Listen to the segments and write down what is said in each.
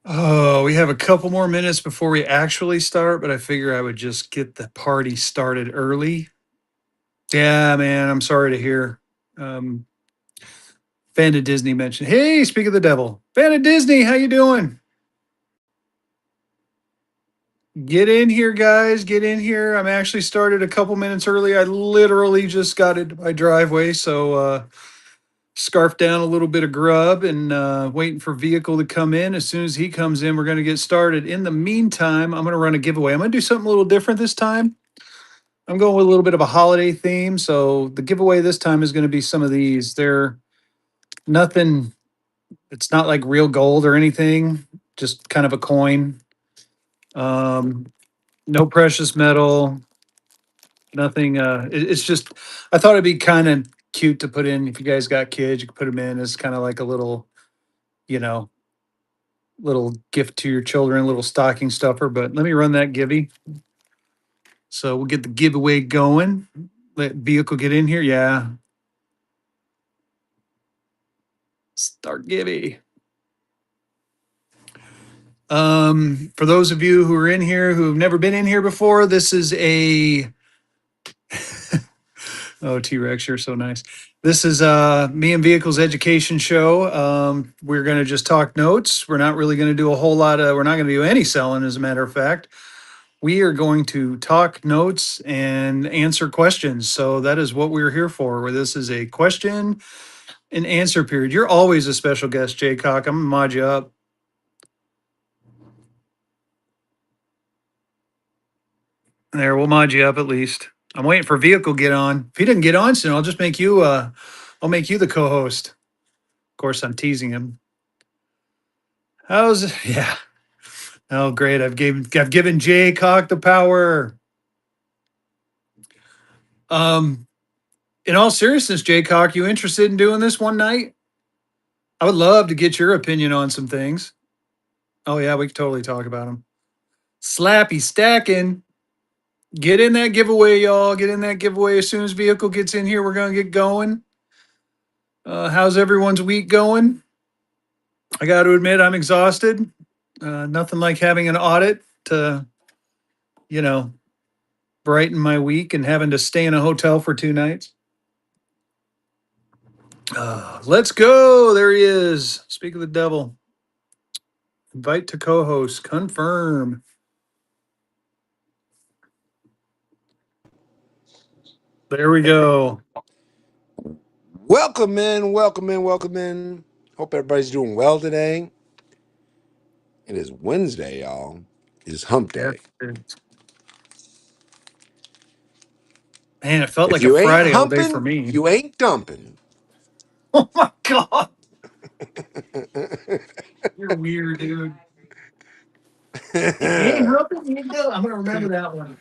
Oh, we have a couple more minutes before we actually start, but I figure I would just get the party started early. Yeah, man, I'm sorry to hear. Um, Fan of Disney mentioned, hey, speak of the devil. Fan of Disney, how you doing? Get in here, guys. Get in here. I'm actually started a couple minutes early. I literally just got into my driveway, so scarfed down a little bit of grub and waiting for Vehicle to come in. As soon as he comes in, we're going to get started. In the meantime, I'm going to run a giveaway. I'm going to do something a little different this time. I'm going with a little bit of a holiday theme. So the giveaway this time is going to be some of these. They're nothing, it's not like real gold or anything, just kind of a coin. Um, no precious metal, nothing. It's just, I thought it'd be kind of cute to put in. If you guys got kids, you could put them in as kind of like a little, you know, little gift to your children, little stocking stuffer. But let me run that givey. So we'll get the giveaway going. Let Vehicle get in here. Yeah. Start givey. For those of you who are in here who have never been in here before, this is a oh, T-Rex, you're so nice. This is me and Vehicle's education show. We're gonna just talk notes. We're not really gonna do a whole lot of we're not gonna do any selling, as a matter of fact. We are going to talk notes and answer questions. So that is what we're here for. Where this is a question and answer period. You're always a special guest, Jay Cock. I'm gonna mod you up. There, we'll mod you up at least. I'm waiting for Vehicle get on. If he doesn't get on soon, I'll just make you I'll make you the co-host. Of course, I'm teasing him. How's yeah. Oh great. I've given Jay Cock the power. Um in all seriousness, Jay Cock, you interested in doing this one night? I would love to get your opinion on some things. Oh yeah, we could totally talk about them. Slappy stacking. Get in that giveaway, y'all. Get in that giveaway as soon as Vehicle gets in here. We're gonna get going. How's everyone's week going? I got to admit, I'm exhausted. Nothing like having an audit to, you know, brighten my week and having to stay in a hotel for 2 nights. Let's go. There he is. Speak of the devil. Invite to co-host. Confirm. There we go. Welcome in, welcome in, welcome in. Hope everybody's doing well today. It is Wednesday, y'all. It is hump Yeah. day. Man, it felt If like a you ain't Friday all day for humping, me. you ain't dumping. Oh my God. You're weird, dude. If you ain't helping, you ain't doing. I'm going to remember that one.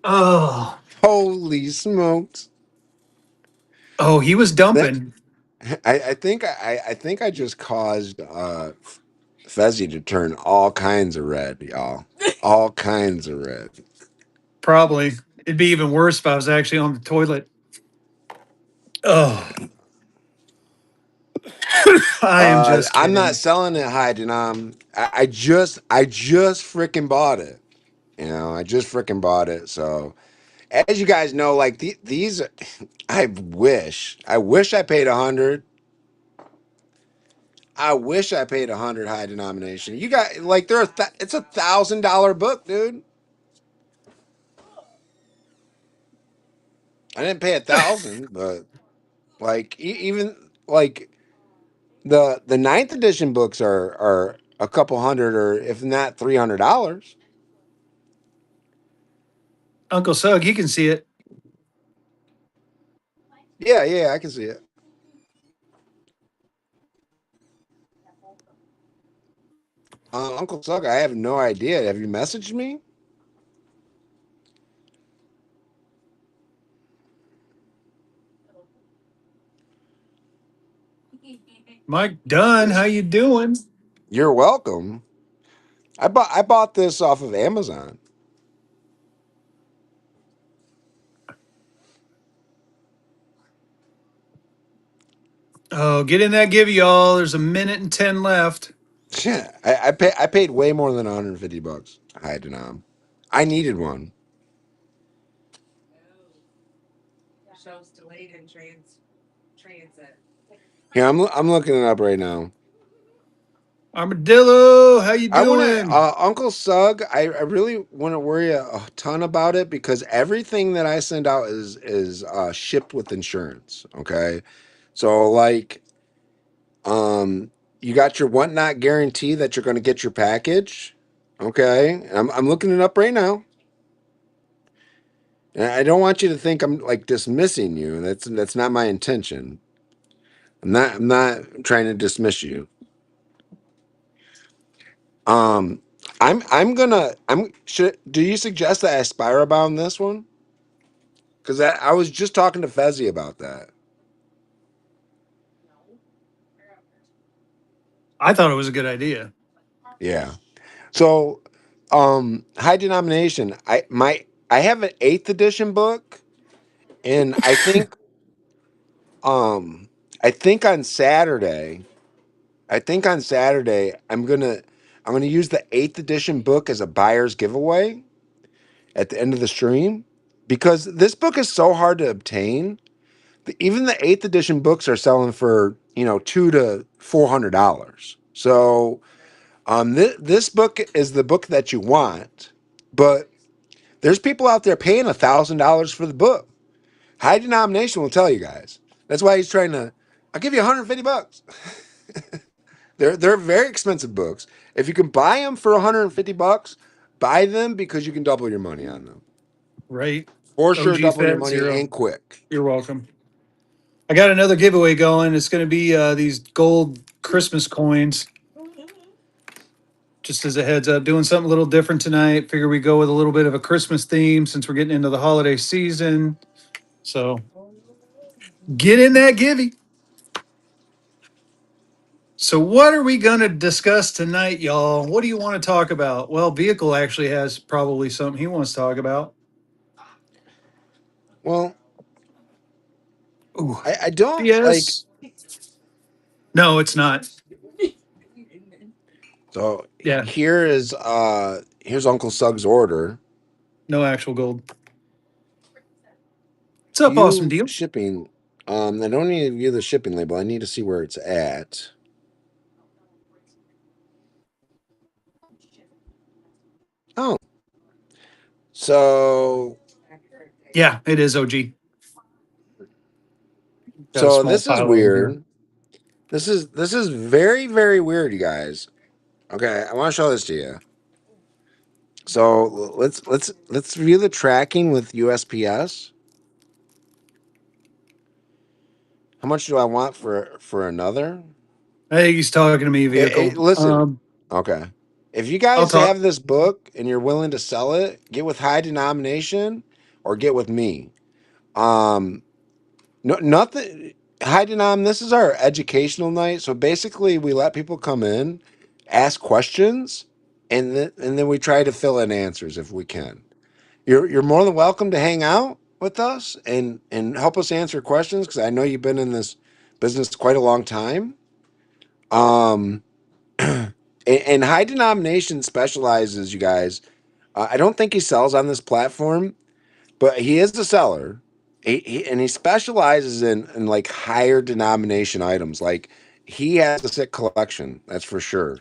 Oh. Holy smokes. Oh, he was That dumping. I think I just caused Fezzy to turn all kinds of red, y'all. All kinds of red. Probably. It'd be even worse if I was actually on the toilet. Oh, I am just I'm not kidding. selling it high denom. I just freaking bought it. I just freaking bought it. So, as you guys know, like these, I wish I paid 100. I wish I paid 100 high denomination. You got like it's $1,000 book, dude. I didn't pay 1,000, but like even like the ninth edition books are a couple hundred, or if not $300. Uncle Sug, he can see it. Yeah, yeah, I can see it. Uncle Suck, I have no idea. Have you messaged me? Mike Dunn, how you doing? You're welcome. I bought this off of Amazon. Oh, get in that give y'all. There's a minute and 10 left. Yeah, I paid way more than $150. I had to know. I needed one. Here, I'm looking it up right now. Armadillo, how you I want to doing? Uncle Sug. I really want to worry a ton about it because everything that I send out is shipped with insurance. Okay, so like you got your whatnot guarantee that you're going to get your package. Okay, I'm looking it up right now. And I don't want you to think I'm like dismissing you. That's not my intention. I'm not trying to dismiss you. Um, I'm gonna I'm should do you suggest that I spire on this one? Because I was just talking to Fezzy about that. I thought it was a good idea. Yeah. So, high denomination. I have an eighth edition book, and um I think on Saturday, I'm gonna use the eighth edition book as a buyer's giveaway at the end of the stream because this book is so hard to obtain. Even the eighth edition books are selling for $200 to $400. So this book is the book that you want, but there's people out there paying $1,000 for the book. High denomination will tell you guys. That's why he's trying to. I'll give you $150. They're very expensive books. If you can buy them for $150, buy them because you can double your money on them. Right. For sure, OG double your Fed money Zero. and quick. You're welcome. I got another giveaway going. It's going to be these gold Christmas coins. Just as a heads up, doing something a little different tonight. Figure we go with a little bit of a Christmas theme since we're getting into the holiday season. So get in that givey. So, what are we going to discuss tonight, y'all? What do you want to talk about? Well, Vehicle actually has probably something he wants to talk about. Well, Ooh, I don't like. yes. No, it's not. So Yeah, here's Uncle Sug's order. no actual gold. What's up, Awesome View Deal? shipping. I don't need to view the shipping label. I need to see where it's at. Oh, so Yeah, it is OG. Got a so small this is pile over here. weird. This is very very weird, you guys. Okay, I want to show this to you. So let's view the tracking with USPS. How much do I want for another? I think he's talking to me, Vehicle. Listen, okay. If you I'll guys talk. have this book and you're willing to sell it, get with high denomination or get with me. Um, no, nothing. High denom. This is our educational night. So basically, we let people come in, ask questions, and then we try to fill in answers if we can. You're more than welcome to hang out with us and help us answer questions because I know you've been in this business quite a long time. Um, and high denomination specializes, you guys. I don't think he sells on this platform, but he is a seller. And he specializes in like higher denomination items. Like he has a sick collection, that's for sure.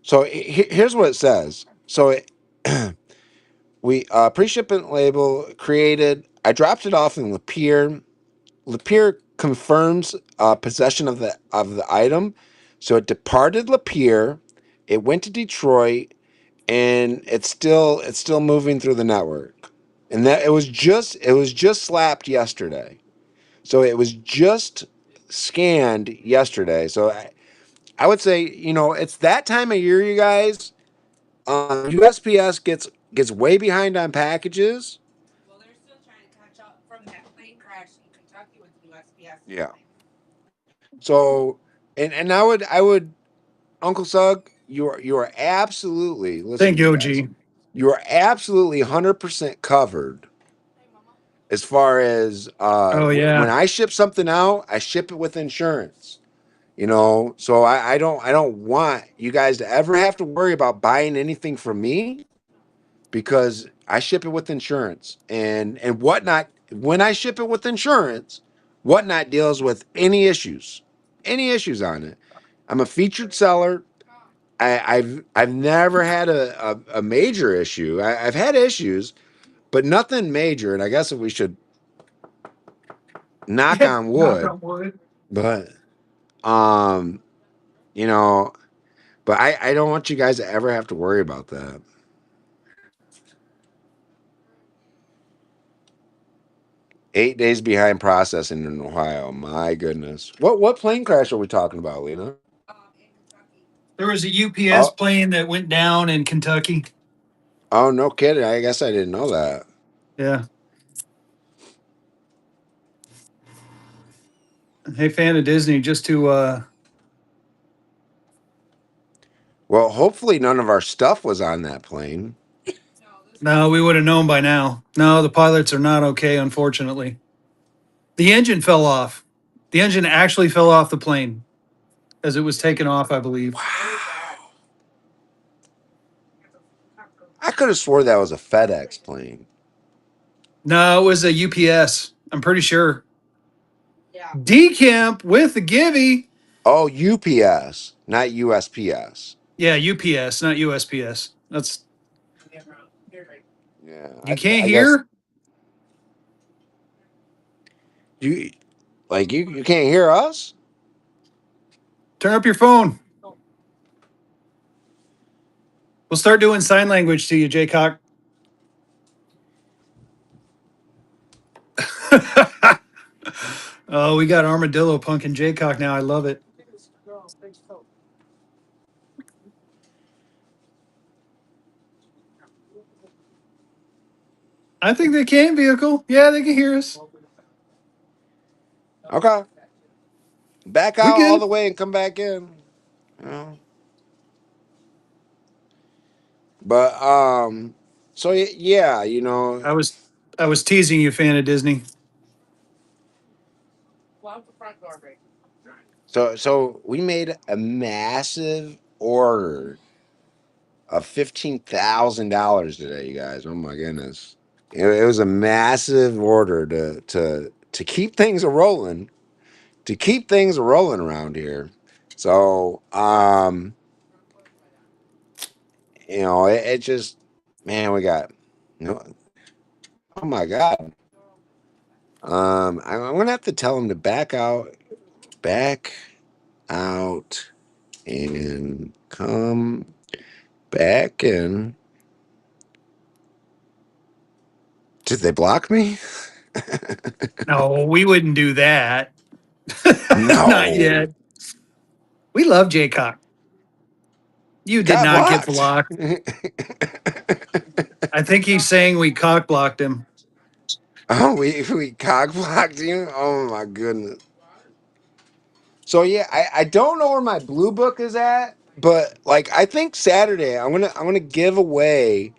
So here's what it says. So we pre-shipment label created. I dropped it off in Lapeer. Lapeer confirms possession of the item. So it departed Lapeer. It went to Detroit, and it's still moving through the network. And that it was just slapped yesterday. So it was just scanned yesterday. So I would say it's that time of year, you guys. USPS gets way behind on packages. Yeah. So and I would Uncle Sug. you are absolutely, listen Thank to me you, guys. OG. You are absolutely 100% covered as far as Oh when yeah. I ship something out, I ship it with insurance. So I don't want you guys to ever have to worry about buying anything from me because I ship it with insurance and whatnot. When I ship it with insurance, whatnot deals with any issues on it. I'm a featured seller. I've never had a major issue. I've had issues, but nothing major. And I guess if we should knock Yeah. on Knock wood, on wood. but um, you know, but I don't want you guys to ever have to worry about that. 8 days behind processing in Ohio. My goodness. What plane crash are we talking about, Lena? There was a UPS Oh, plane that went down in Kentucky. oh, no kidding. I guess I didn't know that. Yeah. Hey, fan of Disney, just to Well, hopefully none of our stuff was on that plane. no, we would have known by now. No, the pilots are not okay, unfortunately. The engine fell off. The engine actually fell off the plane as it was taken off, I believe. Wow. I could have swore that was a FedEx plane. No, it was a UPS. I'm pretty sure. Decamp with the Givy. Oh, UPS, not USPS. Yeah, UPS, not USPS. That's Yeah, you can't I guess hear. you you can't hear us. Turn up your phone. We'll start doing sign language to you, Jaycock. Oh, we got Armadillo punking Jaycock now. I love it. I think they can, vehicle. Yeah, they can hear us. Okay, back We out all good. the way and come back in. You know? But so yeah, I was I was teasing you, fan of Disney. so we made a massive order of $15,000 today, you guys. Oh my goodness, it was a massive order to keep things a rolling, around here. So it just, man, we got, oh my god. I'm gonna have to tell him to back out, and come back in. Did they block me? No, we wouldn't do that. Not No. yet. We love Jaycock. You did Got not get blocked. blocked. I think he's saying we cock blocked him. Oh, we cock blocked you. Oh my goodness. So yeah, I don't know where my blue book is at, but like I think Saturday I'm gonna give away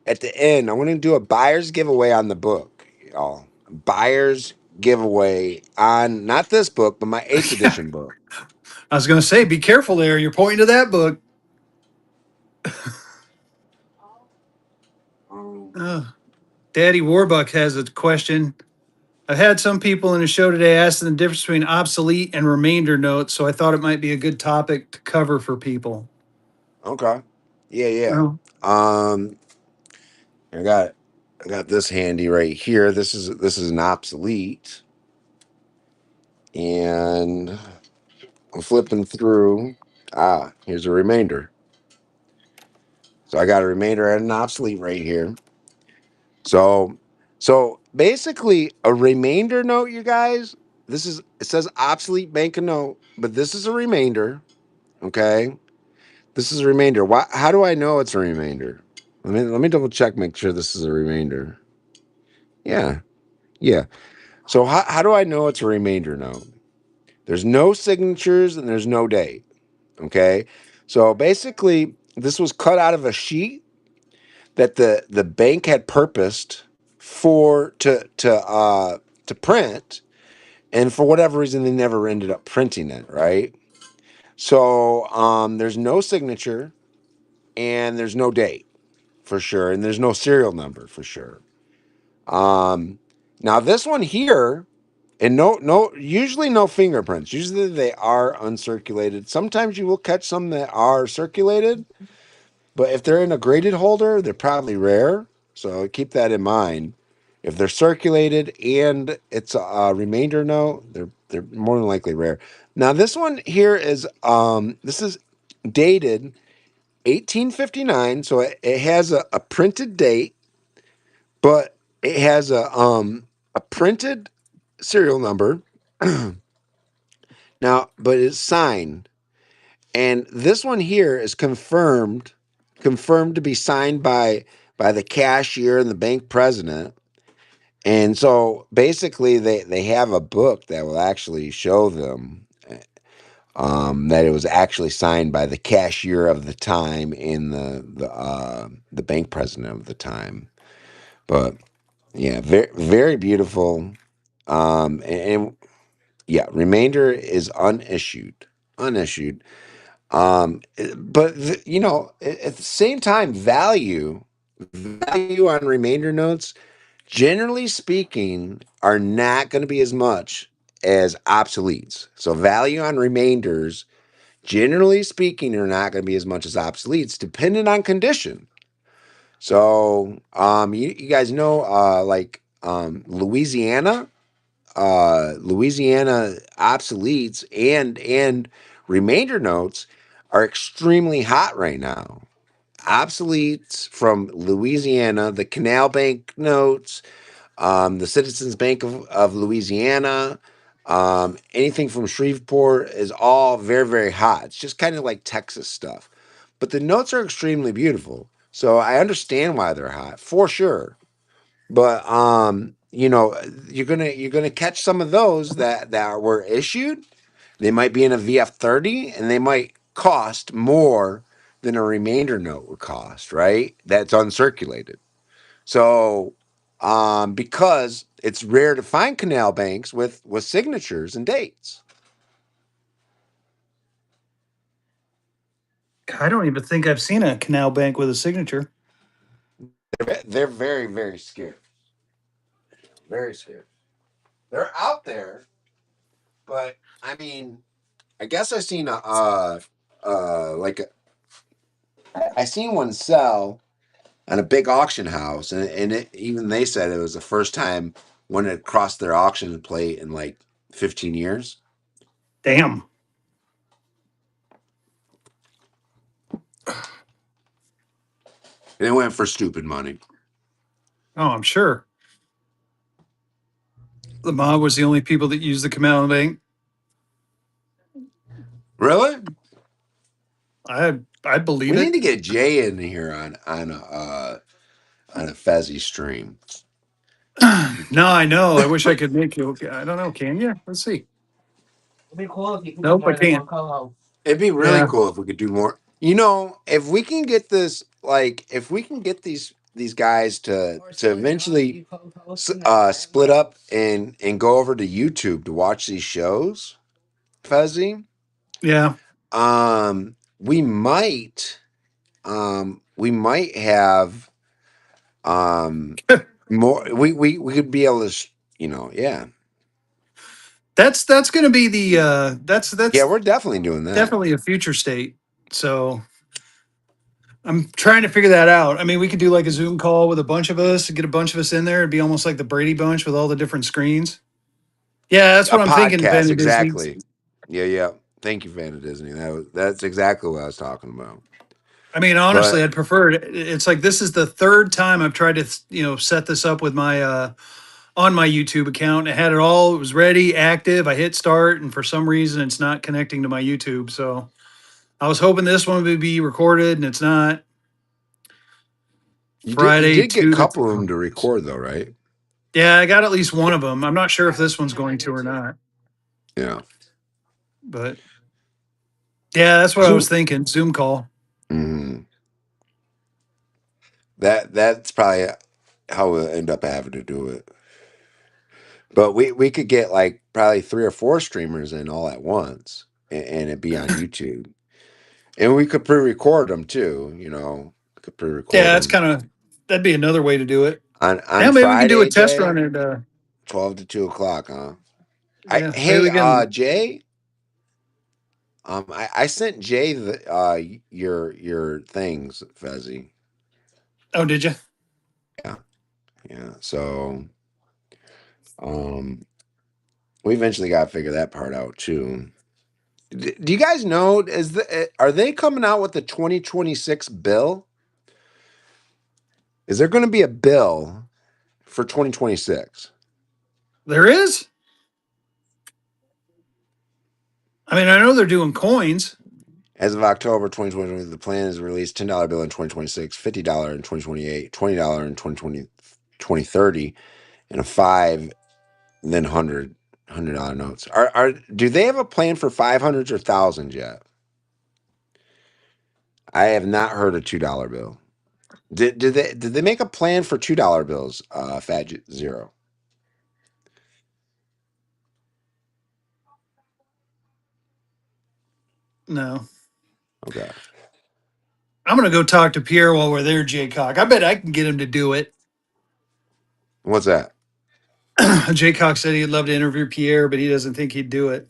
at the end. I'm gonna do a buyer's giveaway on the book, y'all. Buyer's giveaway on not this book, but my eighth edition book. I was going to say, be careful there. You're pointing to that book. Uh, Daddy Warbuck has a question. I've had some people in the show today asking the difference between obsolete and remainder notes, so I thought it might be a good topic to cover for people. Okay. Yeah, yeah. Oh, Um, I got this handy right here. This is an obsolete, and I'm flipping through. Ah, here's a remainder. So I got a remainder and an obsolete right here. So so basically a remainder note, you guys. It says obsolete bank a note, but this is a remainder. Okay, this is a remainder. Why? How do I know it's a remainder? Let me double check, make sure this is a remainder. Yeah, yeah. So how do I know it's a remainder note? There's no signatures and there's no date. Okay. So basically, this was cut out of a sheet that the bank had purposed for to print, and for whatever reason, they never ended up printing it. Right. So there's no signature, and there's no date for sure, and there's no serial number for sure. Um, Now this one here, and usually no fingerprints. Usually they are uncirculated. Sometimes you will catch some that are circulated, but if they're in a graded holder, they're probably rare. So keep that in mind. If they're circulated and it's a remainder note, they're more than likely rare. Now this one here is this is dated 1859, so it has a printed date, but it has a printed serial number. Now, but it's signed. And this one here is confirmed to be signed by the cashier and the bank president. And so basically they have a book that will actually show them that it was actually signed by the cashier of the time and the bank president of the time. But yeah, very very beautiful. And yeah, remainder is unissued. Unissued. But at the same time, value on remainder notes, generally speaking, are not going to be as much as obsoletes. So value on remainders, generally speaking, are not going to be as much as obsoletes, depending on condition. So you guys know Louisiana obsoletes and remainder notes are extremely hot right now. Obsoletes from Louisiana, the Canal Bank notes, the Citizens Bank of Louisiana, anything from Shreveport is all very, very hot. It's just kind of like Texas stuff. But the notes are extremely beautiful. So I understand why they're hot, for sure. But you're gonna catch some of those that were issued. They might be in a VF30, and they might cost more than a remainder note would cost, right? That's uncirculated. So because it's rare to find canal banks with signatures and dates. I don't even think I've seen a canal bank with a signature. They're very, very scarce. Very scarce. They're out there, but I mean, I guess I seen like I seen one sell on a big auction house, and even they said it was the first time when it crossed their auction plate in like 15 years. Damn. And it went for stupid money. Oh, I'm sure. The mob was the only people that used the canal bank. Really? I believe We need it. to get Jay in here on a Fezzy stream. No, I know. I wish I could make you. I don't know. Can you? Let's see. It'd be cool if you could do Nope, I more than one can't. co-host. It'd be really Yeah, cool if we could do more. If we can get this, like, if we can get these guys to eventually split up and go over to YouTube to watch these shows, Fezzy, yeah. we might have more. We could be able to, yeah, That's going to be the yeah. that's We're definitely doing that. definitely a future state. So I'm trying to figure that out. I mean, we could do like a Zoom call with a bunch of us, get a bunch of us in there. It'd be almost like the Brady Bunch with all the different screens. Yeah, that's A what I'm thinking, podcast, Vanity Disney. exactly. Yeah, yeah. Thank you, Fanta Disney. That's exactly what I was talking about. I mean, honestly, But I'd prefer it. It's like this is the third time I've tried to, set this up with my on my YouTube account. I had it all, it was ready, active. I hit start, and for some reason it's not connecting to my YouTube. So I was hoping this one would be recorded, and it's not. you Friday did get a 2 to couple of them to record though, right? Yeah, I got at least one of them. I'm not sure if this one's going to or not, Yeah. but Yeah, that's what I was thinking. Zoom call. Mhm. That's probably how we'll end up having to do it. But we could get like probably 3 or 4 streamers in all at once, and it'd be on YouTube. And we could pre-record them too. We could pre-record Yeah, that's them kind of that'd be another way to do it. on Yeah, maybe we can do a Friday, test Jay. run at 12 to 2 o'clock, huh? yeah, maybe Hey, we can. Jay. I sent Jay your things, Fezzy. Oh, did you? Yeah, yeah. So um, we eventually got to figure that part out too. Do you guys know? Are they coming out with the 2026 bill? Is there going to be a bill for 2026? There is. I mean, I know they're doing coins. As of October 2020, the plan is to release $10 bill in 2026, $50 in 2028, $20 in 2020, 2030, and a five, and then $100 notes. Do they have a plan for 500s or thousands yet? I have not heard a $2 bill. Did they make a plan for $2 bills? Fat Zero. No. Okay. I'm gonna go talk to Pierre while we're there, Jaycock. I bet I can get him to do it. What's that? Jaycock said he'd love to interview Pierre, but he doesn't think he'd do it.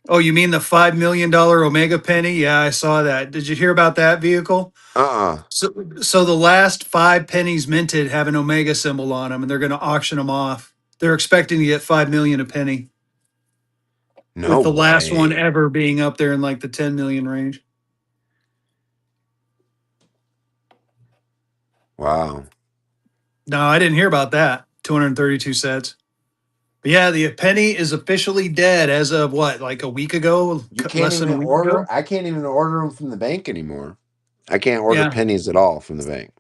Oh, you mean the $5 million Omega Penny? Yeah, I saw that. Did you hear about that vehicle? Uh-uh. So the last 5 pennies minted have an Omega symbol on them, and they're going to auction them off. They're expecting to get 5 million a penny, No with the last one way. ever being up there in like the 10 million range. Wow. No, I didn't hear about that. 232 sets. But yeah, the penny is officially dead as of what, like a week ago, You can't less than even a week order. ago. I can't even order them from the bank anymore. I can't order Yeah, pennies at all from the bank.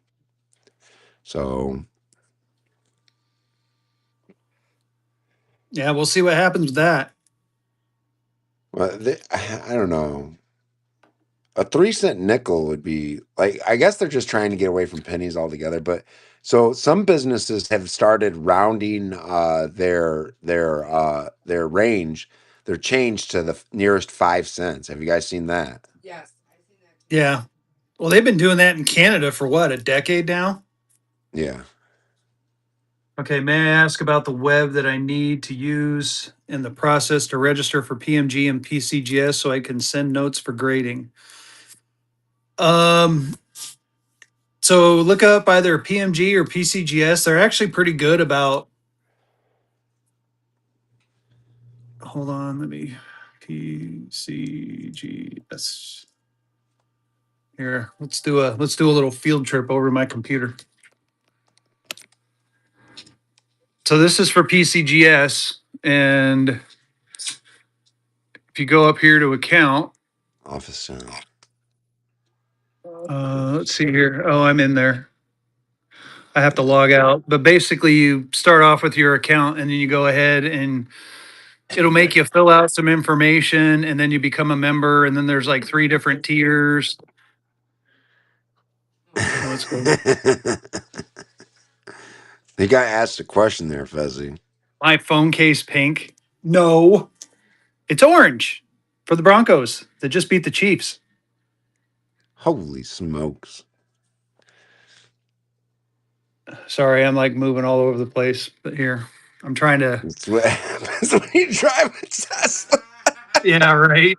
So, yeah, we'll see what happens with that. well, I don't know. A 3 cent nickel would be like, I guess they're just trying to get away from pennies altogether. But so some businesses have started rounding their range, their change to the nearest 5 cents. Have you guys seen that? Yeah. Well, they've been doing that in Canada for what, a decade now? Yeah. Okay, may I ask about the web that I need to use in the process to register for PMG and PCGS so I can send notes for grading? Um, so look up either PMG or PCGS. They're actually pretty good about. Hold on, let me PCGS. Here, let's do a little field trip over my computer. So this is for PCGS, and if you go up here to account, Office sound. let's see here. Oh, I'm in there. I have to log out, but basically you start off with your account and then you go ahead and it'll make you fill out some information and then you become a member and then there's like 3 different tiers. So let's go. The guy asked a question there, Fezzy. My phone case pink. No, it's orange for the Broncos that just beat the Chiefs. Holy smokes. Sorry, I'm like moving all over the place, but here I'm trying to. That's what happens when you drive a Tesla. Yeah, right.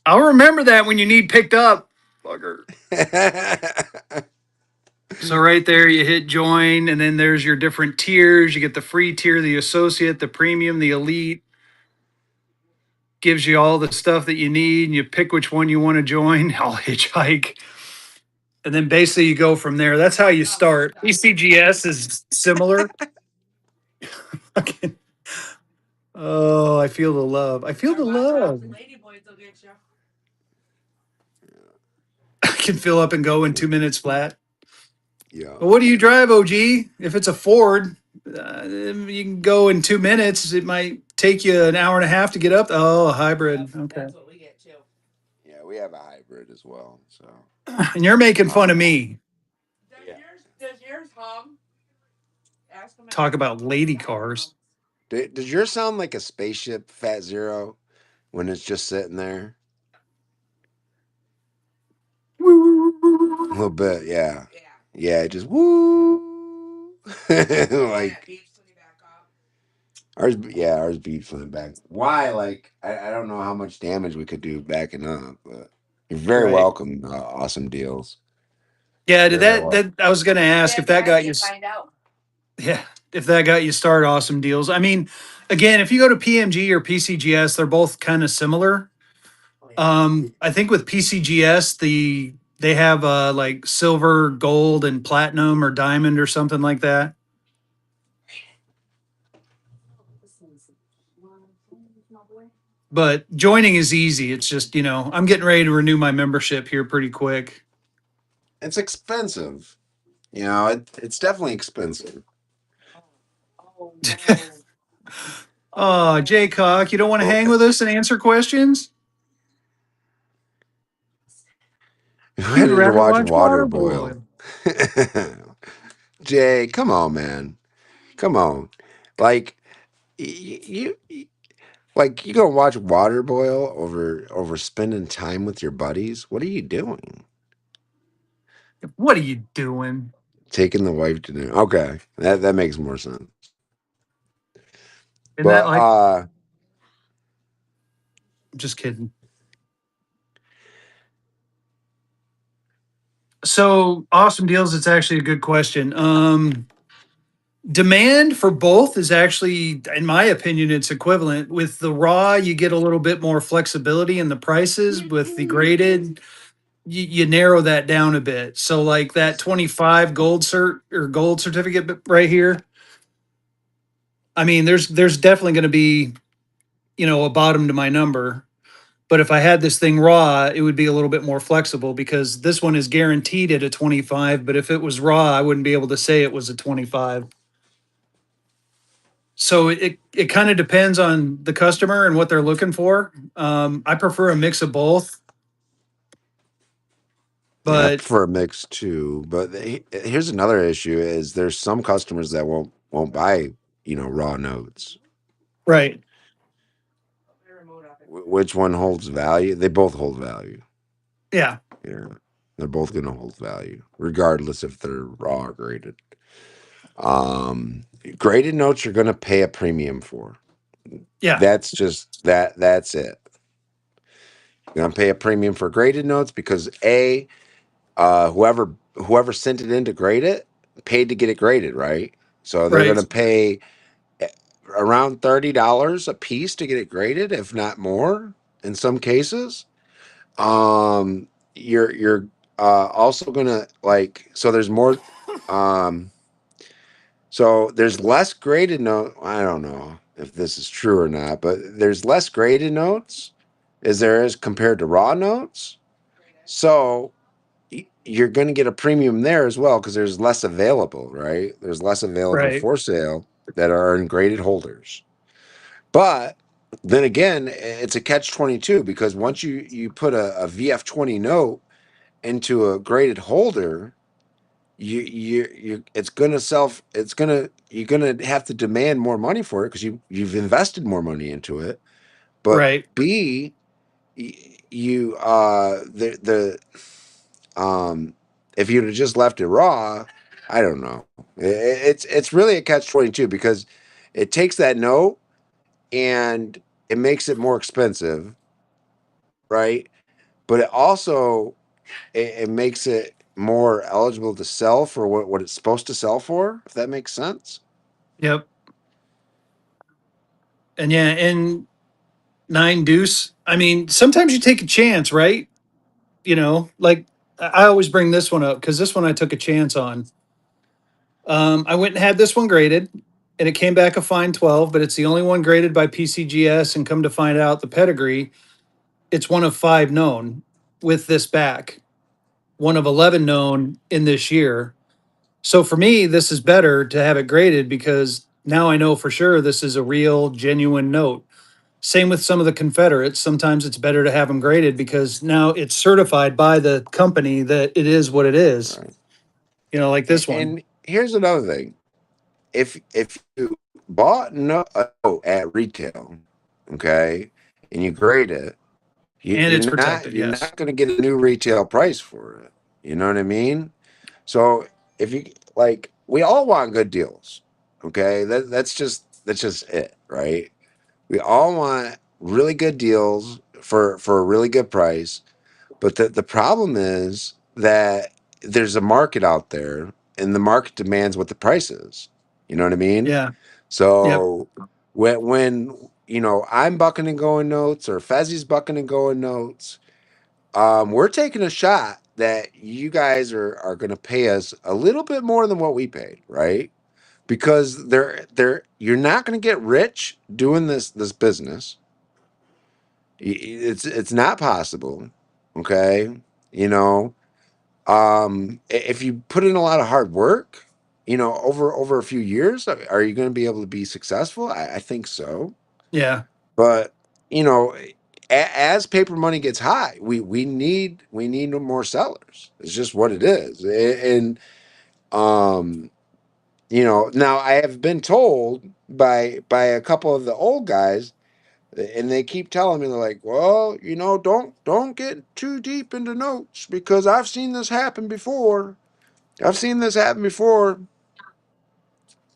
I'll remember that when you need picked up. Fucker. So right there, you hit join, and then there's your different tiers. You get the free tier, the associate, the premium, the elite. Gives you all the stuff that you need, and you pick which one you want to join. I'll hitchhike, and then basically you go from there. That's how you start. ECGS is similar. Oh, I feel the love. I feel the love. I can fill up and go in 2 minutes flat. Yeah. But what do you drive, OG? If it's a Ford, you can go in 2 minutes. It might take you an hour and a half to get up? Oh, a hybrid. Okay. That's what we get too. Yeah, we have a hybrid as well. So, And you're making fun of um, me. yeah. Does yours hum? Ask them if Talk yours about lady hums. cars. Does yours sound like a spaceship, Fat Zero, when it's just sitting there? A little bit, yeah. Yeah. Yeah, just woo. Like Beeps when you back up. ours, yeah, ours beats from the back. Why? Like, I don't know how much damage we could do backing up, but you're very Right. welcome. Awesome deals. Yeah, did Very, very that well. that I was gonna ask Yeah, if that got guys, you you find out. yeah, if that got you started, awesome deals. I mean, again, if you go to PMG or PCGS, they're both kind of similar. Oh yeah. I think with PCGS, they have like silver, gold, and platinum or diamond or something like that. But joining is easy. It's just, I'm getting ready to renew my membership here pretty quick. It's expensive. It's definitely expensive. Oh no. Oh Oh, no. Jay Cock, you don't want to But hang with us and answer questions? we You'd headed to rather watch watch water boil. Waterboy. Jay, come on, man. Come on. Like you like you gonna watch water boil over spending time with your buddies? What are you doing? What are you doing? Taking the wife to dinner. Okay. That makes more sense. Isn't that But like, just kidding. So awesome deals. It's actually a good question. Demand for both is actually, in my opinion, it's equivalent. With the raw, you get a little bit more flexibility in the prices. With the graded, you narrow that down a bit. So like that 25 gold cert or gold certificate right here. I mean, there's definitely going to be, a bottom to my number. But if I had this thing raw, it would be a little bit more flexible because this one is guaranteed at a 25. But if it was raw, I wouldn't be able to say it was a 25. So it kind of depends on the customer and what they're looking for. I prefer a mix of both, yeah, I but prefer a mix too. But here's another issue: is there's some customers that won't buy raw notes. right, Which one holds value? They both hold value. yeah, Yeah, they're both going to hold value, regardless if they're raw or graded. Um, Graded notes you're going to pay a premium for. yeah, That's just that. That's it. You're going to pay a premium for graded notes because whoever sent it in to grade it paid to get it graded, right? So they're going right, to pay around $30 a piece to get it graded, if not more, in some cases. You're also gonna like so there's more um so there's less graded note. I don't know if this is true or not, but there's less graded notes as there is compared to raw notes. So you're going to get a premium there as well because there's less available, right? There's less available right, for sale that are in graded holders. But then again, it's a catch 22 because once you put a VF20 note into a graded holder, you it's gonna you're gonna have to demand more money for it because you've invested more money into it. But right. B, you if you'd have just left it raw, I don't know. It's really a catch 22 because it takes that note and it makes it more expensive, right? But it makes it more eligible to sell for what it's supposed to sell for, if that makes sense. Yep. And yeah, and nine deuce. I mean, sometimes you take a chance, right? Like I always bring this one up because this one I took a chance on. I went and had this one graded, and it came back a fine 12, but it's the only one graded by PCGS. And come to find out, the pedigree, it's one of five known with this back, one of 11 known in this year. So for me, this is better to have it graded because now I know for sure this is a real, genuine note. Same with some of the Confederates. Sometimes it's better to have them graded because now it's certified by the company that it is what it is. Right. Like this one. And here's another thing: if you bought a note at retail, okay, and you grade it, And it's protected, you're yes. not going to get a new retail price for it. You know what I mean? So if you like, we all want good deals. Okay, that's just it, right? We all want really good deals for a really good price. But the problem is that there's a market out there, and the market demands what the price is. You know what I mean? Yeah. Yep. So when I'm bucking and going notes, or Fezzy's bucking and going notes, we're taking a shot that you guys are going to pay us a little bit more than what we paid, right? Because you're not going to get rich doing this business. It's not possible. Okay, you know, if you put in a lot of hard work, over a few years, are you going to be able to be successful? I think so. Yeah. But you know, as paper money gets high, we need more sellers. It's just what it is. And um, now I have been told by a couple of the old guys, and they keep telling me, they're like, well, don't get too deep into notes because I've seen this happen before. I've seen this happen before.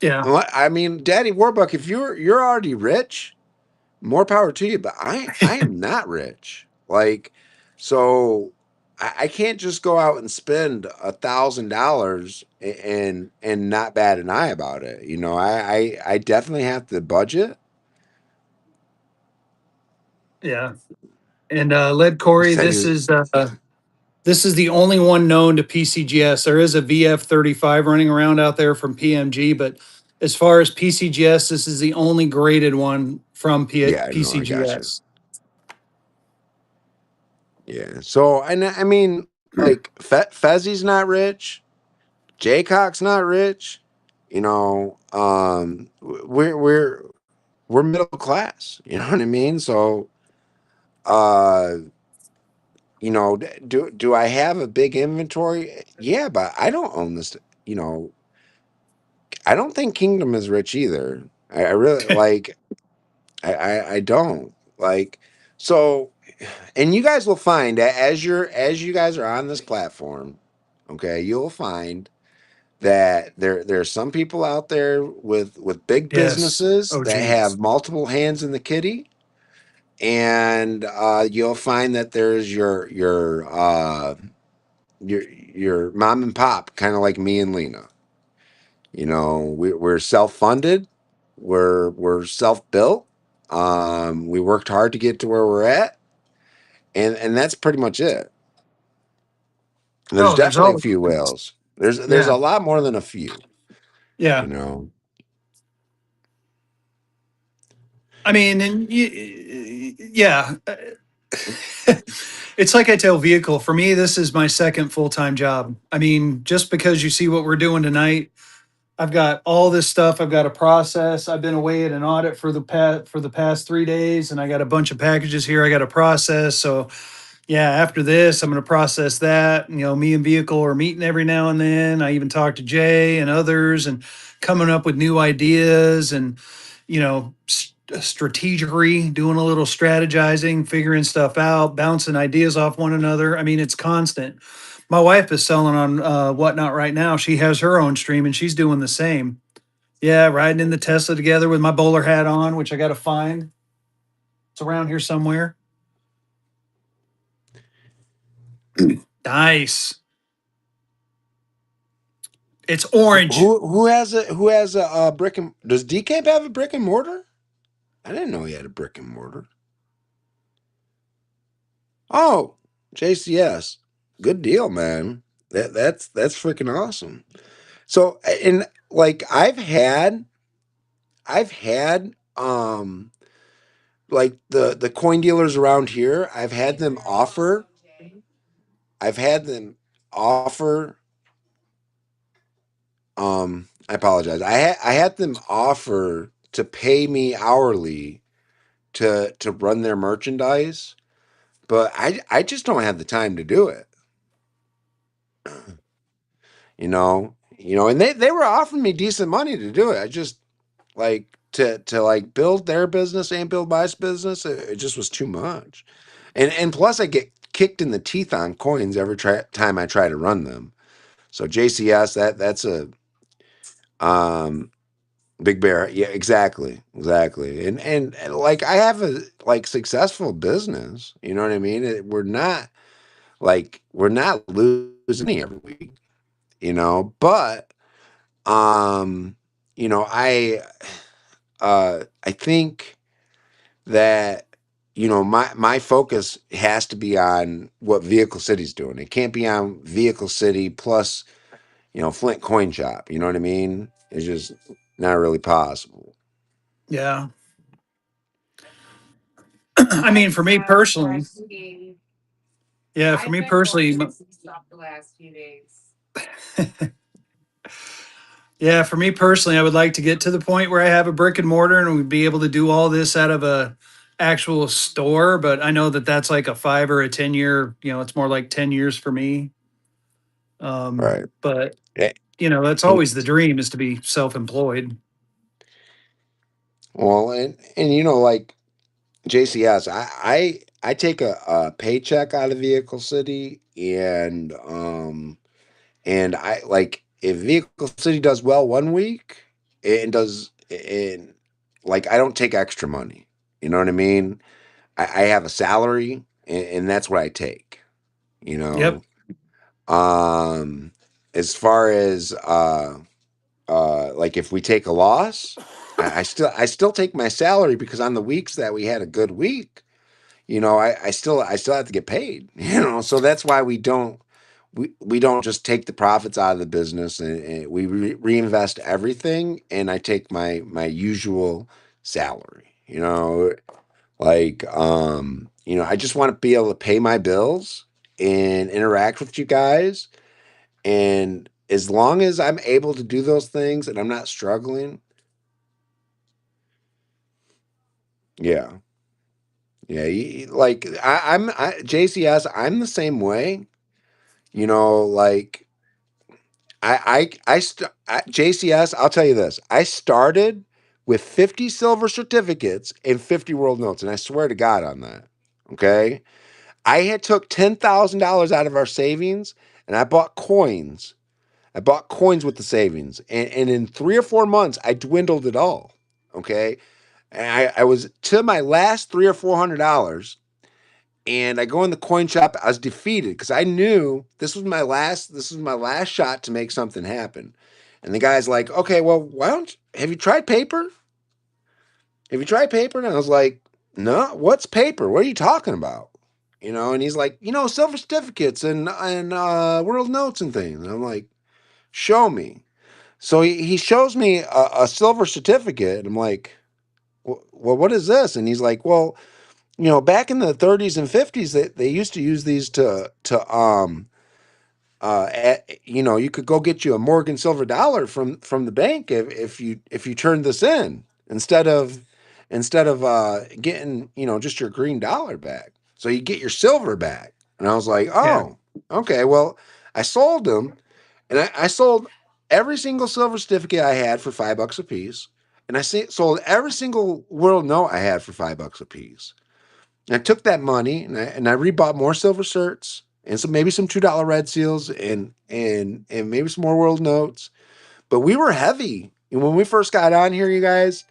Yeah. I mean, Daddy Warbuck, if you're already rich, more power to you. But I am not rich. Like, so I can't just go out and spend $1,000 and not bat an eye about it. I definitely have to budget. Yeah. And Led He Corey, said he this was. is this is the only one known to PCGS. There is a VF35 running around out there from PMG, but as far as PCGS, this is the only graded one from Yeah, no, I got you. PCGS. Yeah. So, and I mean, like, Fezzy's not rich. Jaycock's not rich. We're middle class. You know what I mean? So, uh, do I have a big inventory? Yeah, but I don't own this. You know, I don't think Kingdom is rich either. I really like. I don't like. So, and you guys will find that as you guys are on this platform, okay, you'll find that there are some people out there with big Yes. businesses Oh, that have geez. multiple hands in the kitty, and you'll find that there's your mom and pop, kind of like me and Lena. We're self funded, we're self built. We worked hard to get to where we're at, and that's pretty much it. And there's Oh, there's definitely a always. few whales. There's Yeah. a lot more than a few. You Yeah. know. I mean, and yeah. It's like I tell Vehicle, for me, this is my second full time job. I mean, just because you see what we're doing tonight, I've got all this stuff I've got to process. I've been away at an audit for the past 3 days, and I got a bunch of packages here I got to process. So yeah, after this, I'm going to process that. Me and Vehicle are meeting every now and then. I even talk to Jay and others, and coming up with new ideas and strategery, doing a little strategizing, figuring stuff out, bouncing ideas off one another. I mean, it's constant. My wife is selling on Whatnot right now. She has her own stream, and she's doing the same. Yeah, riding in the Tesla together with my bowler hat on, which I got to find. It's around here somewhere. Nice. It's orange. Who has a brick and does DCAP have a brick and mortar? I didn't know he had a brick and mortar. Oh, JCS, good deal, man. That's freaking awesome. So, and like I've had like the coin dealers around here, I've had them offer I apologize. I had them offer to pay me hourly to run their merchandise, but I just don't have the time to do it. And they were offering me decent money to do it. I just like to like build their business and build my business. It just was too much, and plus I get kicked in the teeth on coins every time I try to run them. So JCS, that's a um big bear. Yeah, exactly. And like I have a like successful business. You know what I mean? We're not losing money every week. But um, I think that my focus has to be on what Vehicle City's doing. It can't be on Vehicle City plus Flint Coin Shop. You know what I mean? It's just not really possible. Yeah. I I mean, for just me have personally, questioning. yeah, for I've me been going personally, through some stuff the last few days. yeah, for me personally, I would like to get to the point where I have a brick and mortar and we'd be able to do all this out of a actual store. But I know that that's like a 5 or a 10 year. It's more like 10 years for me. Right. But Eh, that's And always the dream is to be self-employed. well, and like JCS, I take a paycheck out of Vehicle City, and I like if Vehicle City does well one week and does and like I don't take extra money. You know what I mean? I have a salary, and that's what I take. You Yep. know, um, as far as like if we take a loss, I still take my salary because on the weeks that we had a good week, I still have to get paid. So that's why we don't just take the profits out of the business, and we reinvest everything, and I take my usual salary. I just want to be able to pay my bills and interact with you guys, and as long as I'm able to do those things and I'm not struggling, yeah. Yeah, like JCS, I'm the same way. Like JCS, I'll tell you this. I started with 50 silver certificates and 50 world notes, and I swear to God on that. Okay? I had took $10,000 out of our savings and I bought coins. I bought coins with the savings. And in 3 or 4 months, I dwindled it all. Okay. And I was to my last $300 or $400, and I go in the coin shop. I was defeated because I knew this was my last shot to make something happen. And the guy's like, "Okay, well, why don't have you tried paper? Have you tried paper?" And I was like, "No, what's paper? What are you talking about?" And he's like, "Silver certificates and world notes and things." And I'm like, "Show me." So he shows me a silver certificate. And I'm like, "Well, what is this?" And he's like, "Well, back in the 30s and 50s, they used to use these you could go get you a Morgan silver dollar from the bank if you turned this in instead of getting just your green dollar back. So you get your silver back." And I was like, Yeah. "Oh, okay." Well, I sold them, and I sold every single silver certificate I had for $5 a piece, and sold every single world note I had for $5 a piece. And I took that money and I rebought more silver certs and maybe some $2 red seals and maybe some more world notes. But we were heavy. And when we first got on here, you guys,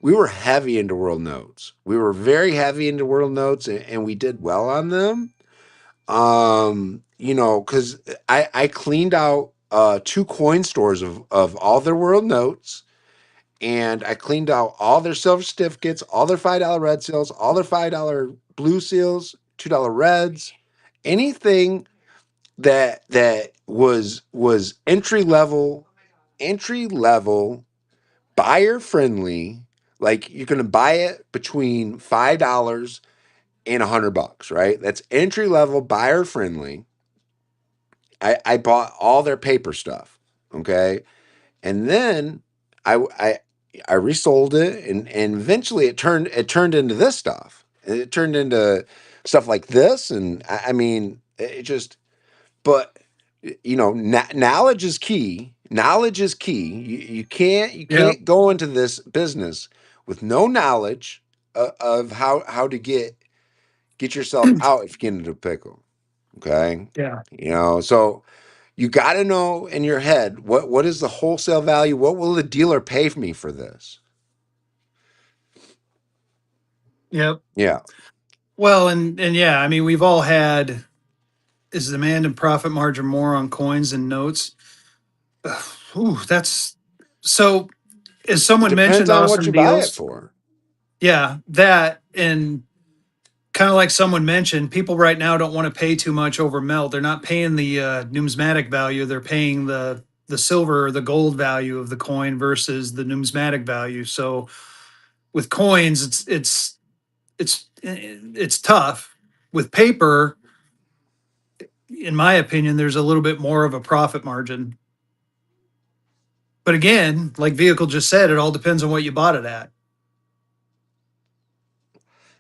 we were heavy into world notes. We were very heavy into world notes, and we did well on them. Because I cleaned out 2 coin stores of all their world notes, and I cleaned out all their silver certificates, all their $5 red seals, all their $5 blue seals, $2 reds, anything that was entry level, buyer friendly. Like you're gonna buy it between $5 and $100, right? That's entry level, buyer friendly. I bought all their paper stuff. Okay. And then I I I resold it, and eventually it turned into this stuff. It turned into stuff like this, and I mean it just. But knowledge is key. Knowledge is key. You Yeah. can't go into this business with no knowledge of how to get yourself out if you get into a pickle. Okay, Yeah. so you got to know in your head what is the wholesale value. What will the dealer pay for me for this? Yep. Yeah, Well, and yeah, I mean, we've all had is demand and profit margin more on coins and notes. Ugh, ooh, that's so. As it someone depends mentioned, on what awesome you buy it deals. for. Yeah, that and kind of like someone mentioned, people right now don't want to pay too much over melt. They're not paying the numismatic value. They're paying the silver or the gold value of the coin versus the numismatic value. So with coins, it's tough. With paper, in my opinion, there's a little bit more of a profit margin. But again, like Vehicle just said, it all depends on what you bought it at.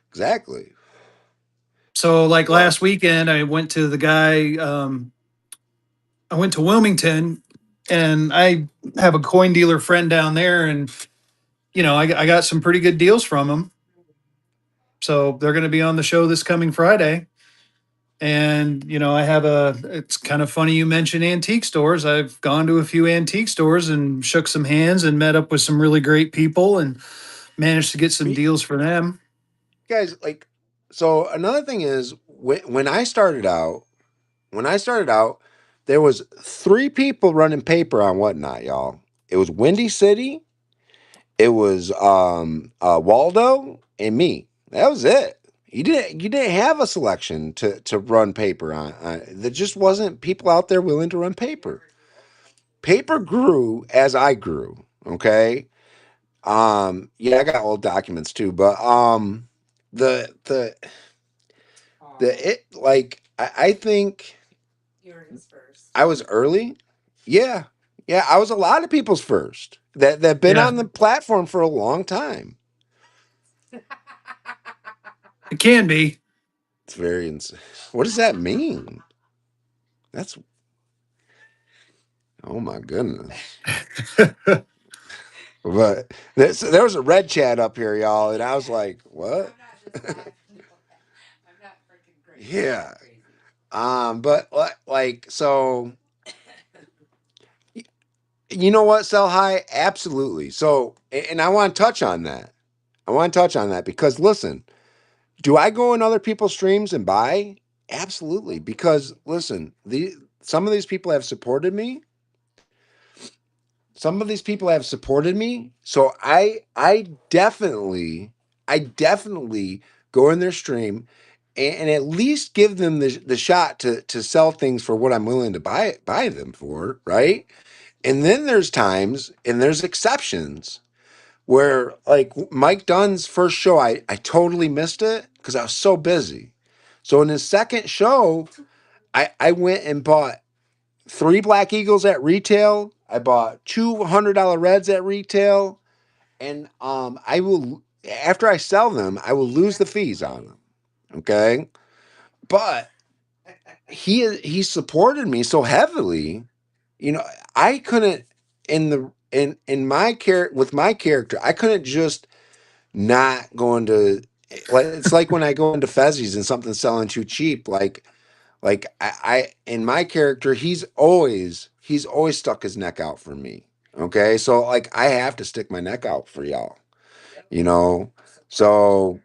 Exactly. So like Well, last weekend, I went to the guy. I went to Wilmington, and I have a coin dealer friend down there, and I got some pretty good deals from him. So they're going to be on the show this coming Friday. And I have a. It's kind of funny you mention antique stores. I've gone to a few antique stores and shook some hands and met up with some really great people and managed to get some you deals for them. guys, like, so another thing is when I started out, there was three people running paper on Whatnot, y'all. It was Windy City, it was Waldo, and me. That was it. You didn't have a selection to run paper on. There just wasn't people out there willing to run paper. Paper grew as I grew. Okay. Yeah, I got old documents too, but the the the it like I think I was early. Yeah. Yeah, I was a lot of people's first that been Yeah, on the platform for a long time. it can be. It's very what does that mean? That's oh my goodness. But there was a red chat up here, y'all, and I was like, what? Yeah. But like so you know what, sell high? Absolutely. So and I want to touch on that. I want to touch on that because listen, do I go in other people's streams and buy? Absolutely. Because listen, some of these people have supported me. Some of these people have supported me. So I definitely go in their stream and at least give them the shot to sell things for what I'm willing to buy them for, right? And then there's times and there's exceptions where like Mike Dunn's first show, I totally missed it because I was so busy. So in his second show, I went and bought three Black Eagles at retail. I bought $200 Reds at retail, and I will after I sell them, I will lose the fees on them. Okay, but he supported me so heavily. You know, I couldn't in my with my character, I couldn't just not going to like it's like when I go into Fezzies and something's selling too cheap. Like I in my character, he's always stuck his neck out for me. Okay, so like I have to stick my neck out for y'all. You know, so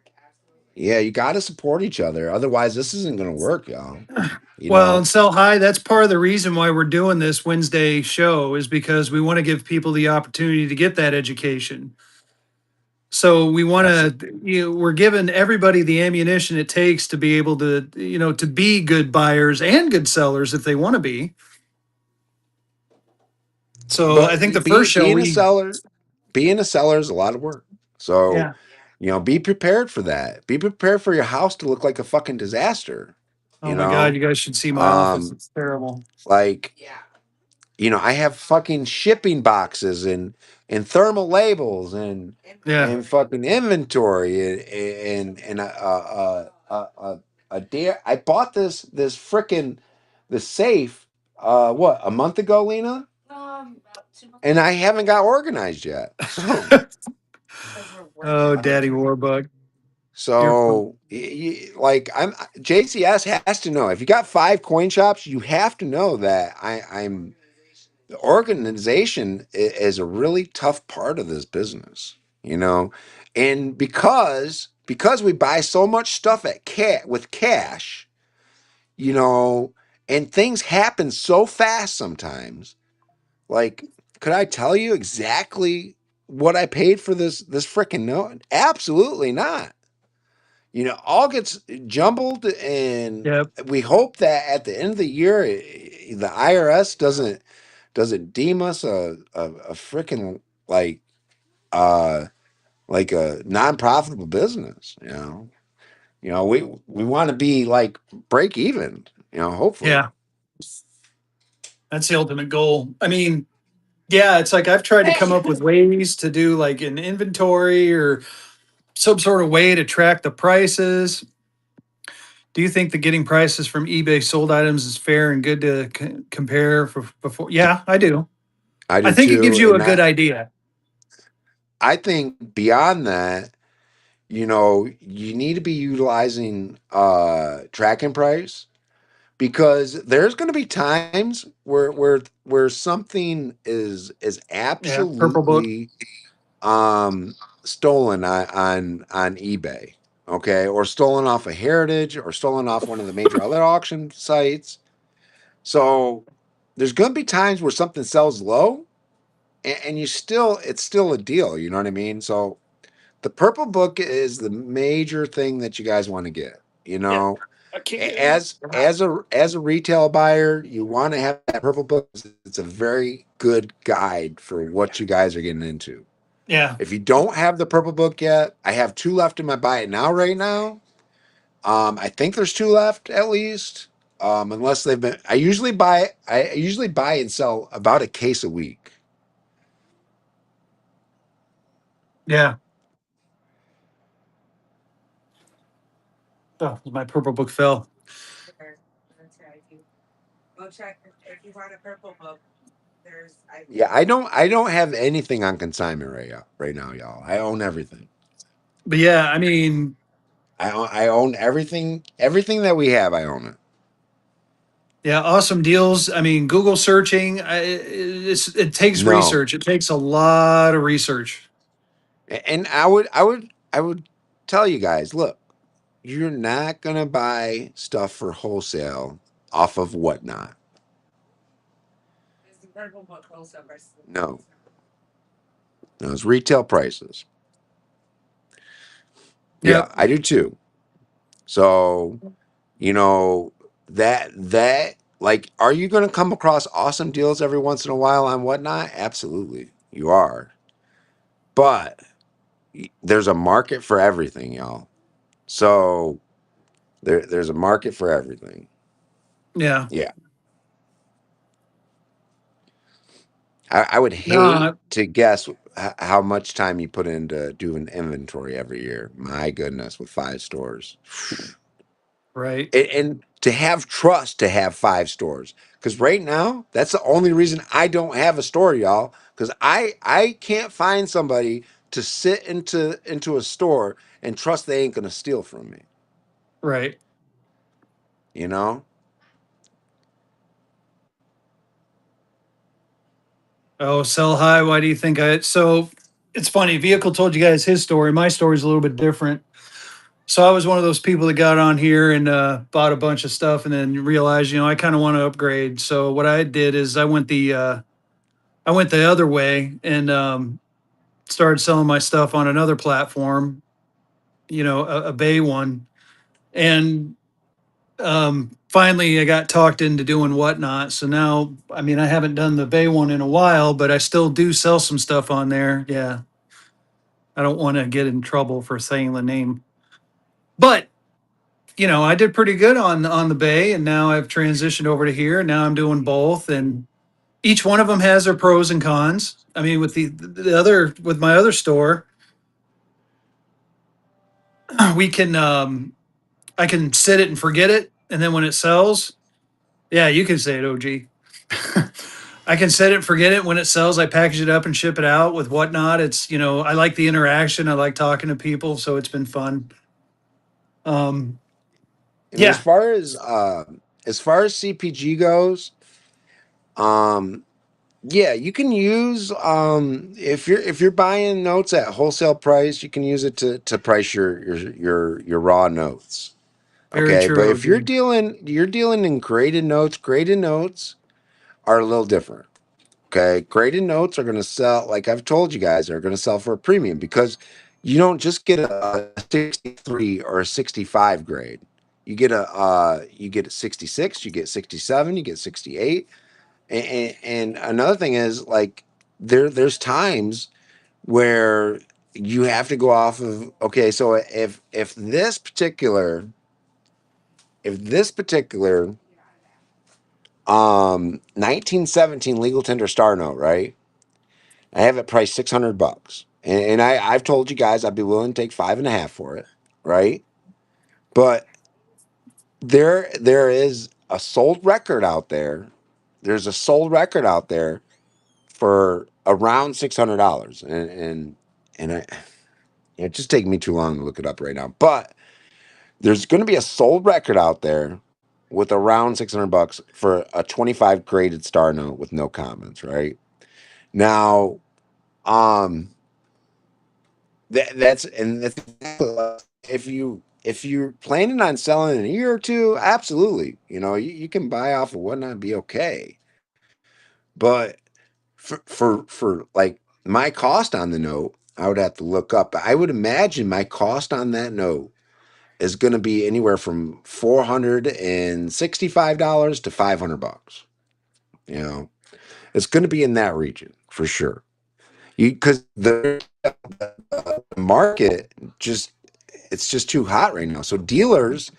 yeah, you got to support each other. Otherwise, this isn't going to work, y'all. You Well, know, and sell high, that's part of the reason why we're doing this Wednesday show is because we want to give people the opportunity to get that education. So we want absolutely. to, we're giving everybody the ammunition it takes to be able to, to be good buyers and good sellers if they want to be. So I But think the first show being a seller is a lot of work. So, yeah. be prepared for that. Be prepared for your house to look like a fucking disaster. Oh You my God, know, you guys should see my office. um, It's terrible. like I have fucking shipping boxes and thermal labels Yeah. and fucking inventory and a dare. I bought this frickin' the safe what, a month ago, Lena, and I haven't got organized yet. So Oh, Daddy Warbuck. You're fun. so like I'm JCS has to know if you got 5 coin shops, you have to know that I'm the organization is a really tough part of this business, and because we buy so much stuff at with cash, you know, and things happen so fast sometimes. Like, could I tell you exactly what I paid for this freaking note? Absolutely not. All gets jumbled, and Yep. we hope that at the end of the year, the IRS doesn't deem us a freaking uh like a non-profitable business. We want to be like break even. Hopefully. Yeah. That's the ultimate goal. I mean, yeah, it's like I've tried to come up with ways to do like an inventory or some sort of way to track the prices. Do you think that getting prices from eBay sold items is fair and good to compare for before? Yeah, I do. I I do think it gives too, you a and good I idea. I think beyond that, you need to be utilizing tracking price, because there's going to be times where something is Yeah, Purple Book. absolutely stolen on eBay, okay, or stolen off of Heritage, or stolen off one of the major other auction sites. So there's going to be times where something sells low, and it's still a deal. You know what I mean? So the purple book is the major thing that you guys want to get. Yeah, I can't get it. As a retail buyer, you want to have that purple book. It's a very good guide for what you guys are getting into. Yeah, If you don't have the purple book yet, I have 2 left in my buy it now right now. I think there's 2 left at least. Unless they've been, I usually buy and sell about a case a week. yeah. Oh, my Purple Book fell. Yeah, I don't have anything on consignment right now, y'all. I own everything. But yeah, I mean, I own everything that we have. I own it. yeah, awesome deals. I mean, Google searching, it takes No, research. It takes a lot of research. and I would tell you guys, look, you're not gonna buy stuff for wholesale off of Whatnot. No, those retail prices. Yep. Yeah, I do too. So you know that like, are you going to come across awesome deals every once in a while on Whatnot? Absolutely, you are. But there's a market for everything, y'all. So there's a market for everything. Yeah. Yeah. I would hate No, to guess how much time you put into doing inventory every year. My goodness, with 5 stores. right. And to have trust to have 5 stores, because right now that's the only reason I don't have a store, y'all, because I can't find somebody to sit into a store and trust they ain't gonna steal from me, Right. you know. Oh, sell high. Why do you think I? So it's funny. Vehicle told you guys his story. My story's a little bit different. So I was one of those people that got on here and bought a bunch of stuff, and then realized, I kind of want to upgrade. So what I did is I went the other way and started selling my stuff on another platform. A Bay one, and finally I got talked into doing Whatnot. So now, I mean, I haven't done the Bay one in a while, but I still do sell some stuff on there. Yeah, I don't want to get in trouble for saying the name, but I did pretty good on the Bay, and now I've transitioned over to here. And now I'm doing both, and each one of them has their pros and cons. I mean, with the other with my other store, we can I can set it and forget it, and then when it sells, yeah, you can say it, OG. I can set it and forget it when it sells. I package it up and ship it out with whatnot. It's I like the interaction. I like talking to people, so it's been fun. Um, And yeah, as far as CPG goes, um, yeah, you can use if you're buying notes at wholesale price, you can use it to price your raw notes. very Okay, but true, if OG. you're dealing in graded notes are a little different. Okay, graded notes are going to sell, like I've told you guys, are going to sell for a premium because you don't just get a 63 or a 65 grade. You get a 66, you get 67, you get 68. And another thing is like there's times where you have to go off of, okay, so if this particular 1917 legal tender star note, right? I have it priced $600, and I've told you guys I'd be willing to take 5.5 for it, right? But there is a sold record out there. There's a sold record out there for around $600, and it just take me too long to look it up right now. But there's going to be a sold record out there with around $600 for a 25 graded star note with no comments, right? Now, um, that's if you're planning on selling in a year or two, absolutely. You can buy off of whatnot and be okay. But for like my cost on the note, I would have to look up. I would imagine my cost on that note is going to be anywhere from $465 to $500. You know, it's going to be in that region for sure. You because the market just it's just too hot right now. So dealers,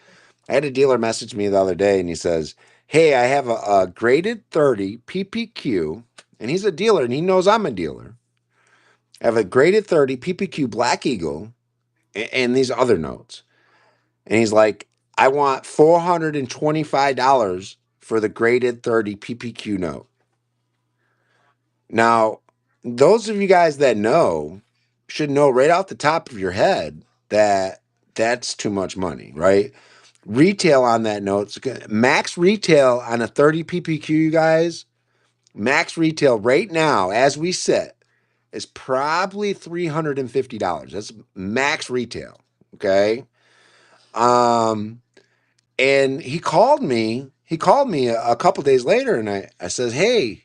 I had a dealer message me the other day, and he says, "Hey, I have a graded 30 PPQ, and he's a dealer, and he knows I'm a dealer. I have a graded 30 PPQ Black Eagle, and these other notes." And he's like, "I want $425 for the graded 30 PPQ note." Now, those of you guys that know should know right off the top of your head that that's too much money, right? Retail on that note, max retail on a 30 PPQ, you guys, max retail right now as we sit is probably $350. That's max retail. Okay. Um, and he called me a couple days later, and I says, "Hey,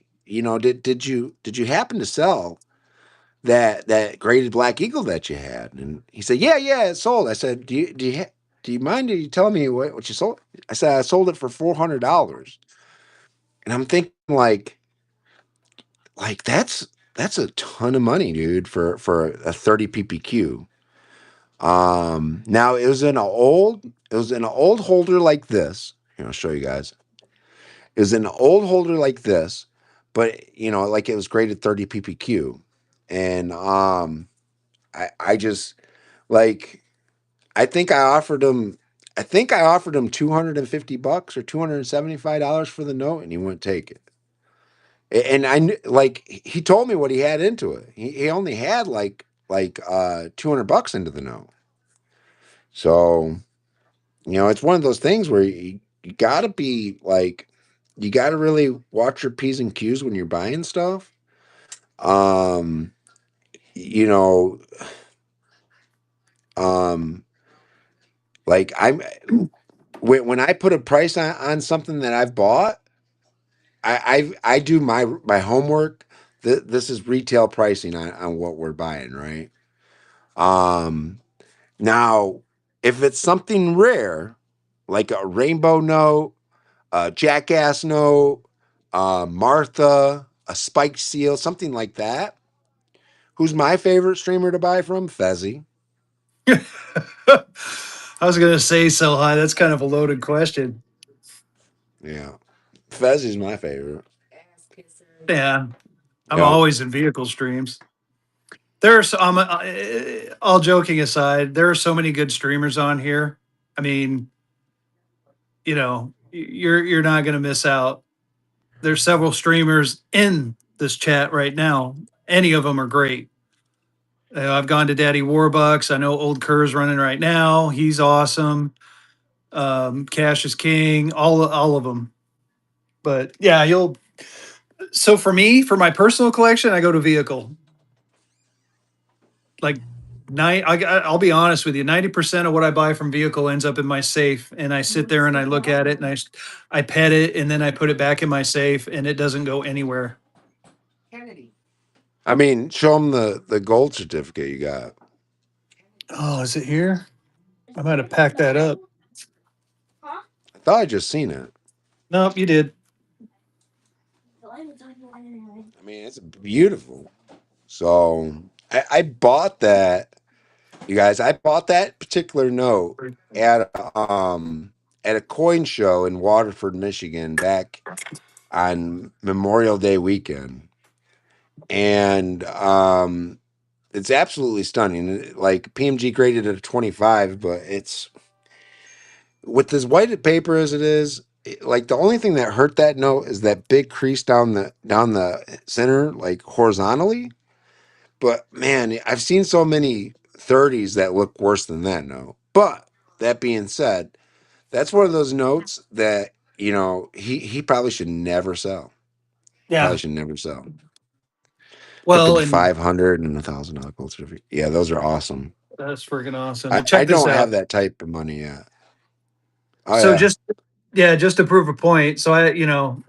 did you happen to sell that graded Black Eagle that you had?" And he said, "Yeah, it's sold." I said, do you mind? Did you tell me what you sold? I said, "I sold it for $400." And I'm thinking like that's a ton of money, dude, for a 30 PPQ. Now it was in an old holder like this. Here, I'll show you guys. It was in an old holder like this, but like it was graded 30 PPQ. And I just like I think I offered him $250 or $275 for the note, and he wouldn't take it. And like he told me what he had into it. He only had like $200 into the note. So, it's one of those things where you gotta be like you gotta really watch your P's and Q's when you're buying stuff. Um, you know, um, like when I put a price on something that I've bought, I do my homework. This is retail pricing on what we're buying, right? Um, Now, if it's something rare, like a rainbow note, a jackass note, Martha, a spiked seal, something like that. Who's my favorite streamer to buy from? Fezzy. I was gonna say so high. That's kind of a loaded question. Yeah, Fezzy's my favorite. Yeah, I'm Yep. always in vehicle streams. There's all joking aside, there are so many good streamers on here. I mean, you're not going to miss out. There's several streamers in this chat right now. Any of them are great. I've gone to Daddy Warbucks. I know Old Kerr's running right now. He's awesome. Cash is King. All of them. But yeah, you'll. So for me, for my personal collection, I go to vehicle. Like I'll be honest with you. 90% of what I buy from vehicle ends up in my safe, and I sit there and I look at it and I pet it, and then I put it back in my safe, and it doesn't go anywhere. Kennedy. I mean, show them the gold certificate you got. Oh, is it here? I might have packed that up. Huh? I thought I just seen it. Nope, you did. I mean, it's beautiful. So I bought that, you guys. I bought that particular note at a coin show in Waterford, Michigan, back on Memorial Day weekend, and it's absolutely stunning. Like PMG graded it a 25, but it's with as white paper as it is. Like the only thing that hurt that note is that big crease down the center, like horizontally. But man, I've seen so many 30s that look worse than that note. But that being said, that's one of those notes that he probably should never sell. Probably Yeah. should never sell. Got the Well, and 500 and $1,000 gold certificate. Yeah, those are awesome. that's freaking awesome. I, And I check this don't have out. that type of money yet. Oh So yeah, just yeah, just to prove a point. So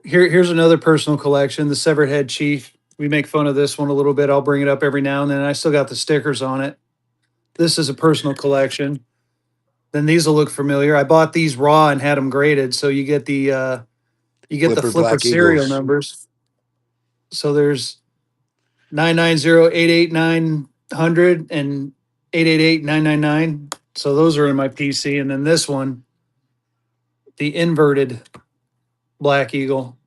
here's another personal collection, the Severed Head Chief. We make fun of this one a little bit. I'll bring it up every now and then. I still got the stickers on it. This is a personal collection. Then these will look familiar. I bought these raw and had them graded, so you get the Flipper flipper Black serial Eagles. numbers. So there's 990 88900 and 888 999. So those are in my PC, and then this one, the inverted Black Eagle.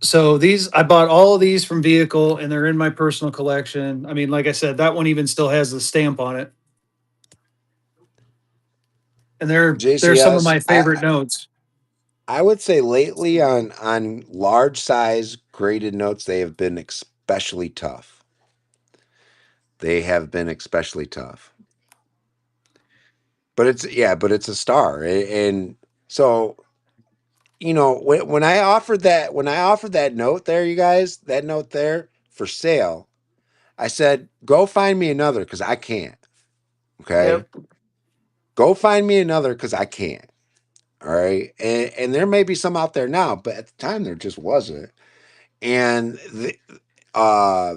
So these, I bought all of these from Vehicle, and they're in my personal collection. I mean, like I said, that one even still has the stamp on it, and they're some of JCS. my favorite notes. I would say lately on large size graded notes, they have been especially tough. They have been especially tough. But it's a star, and so when I offered that note there, you guys, that note there for sale, I said go find me another because I can't. Okay, Yep. go find me another because I can't. All right, and there may be some out there now, but at the time there just wasn't, and uh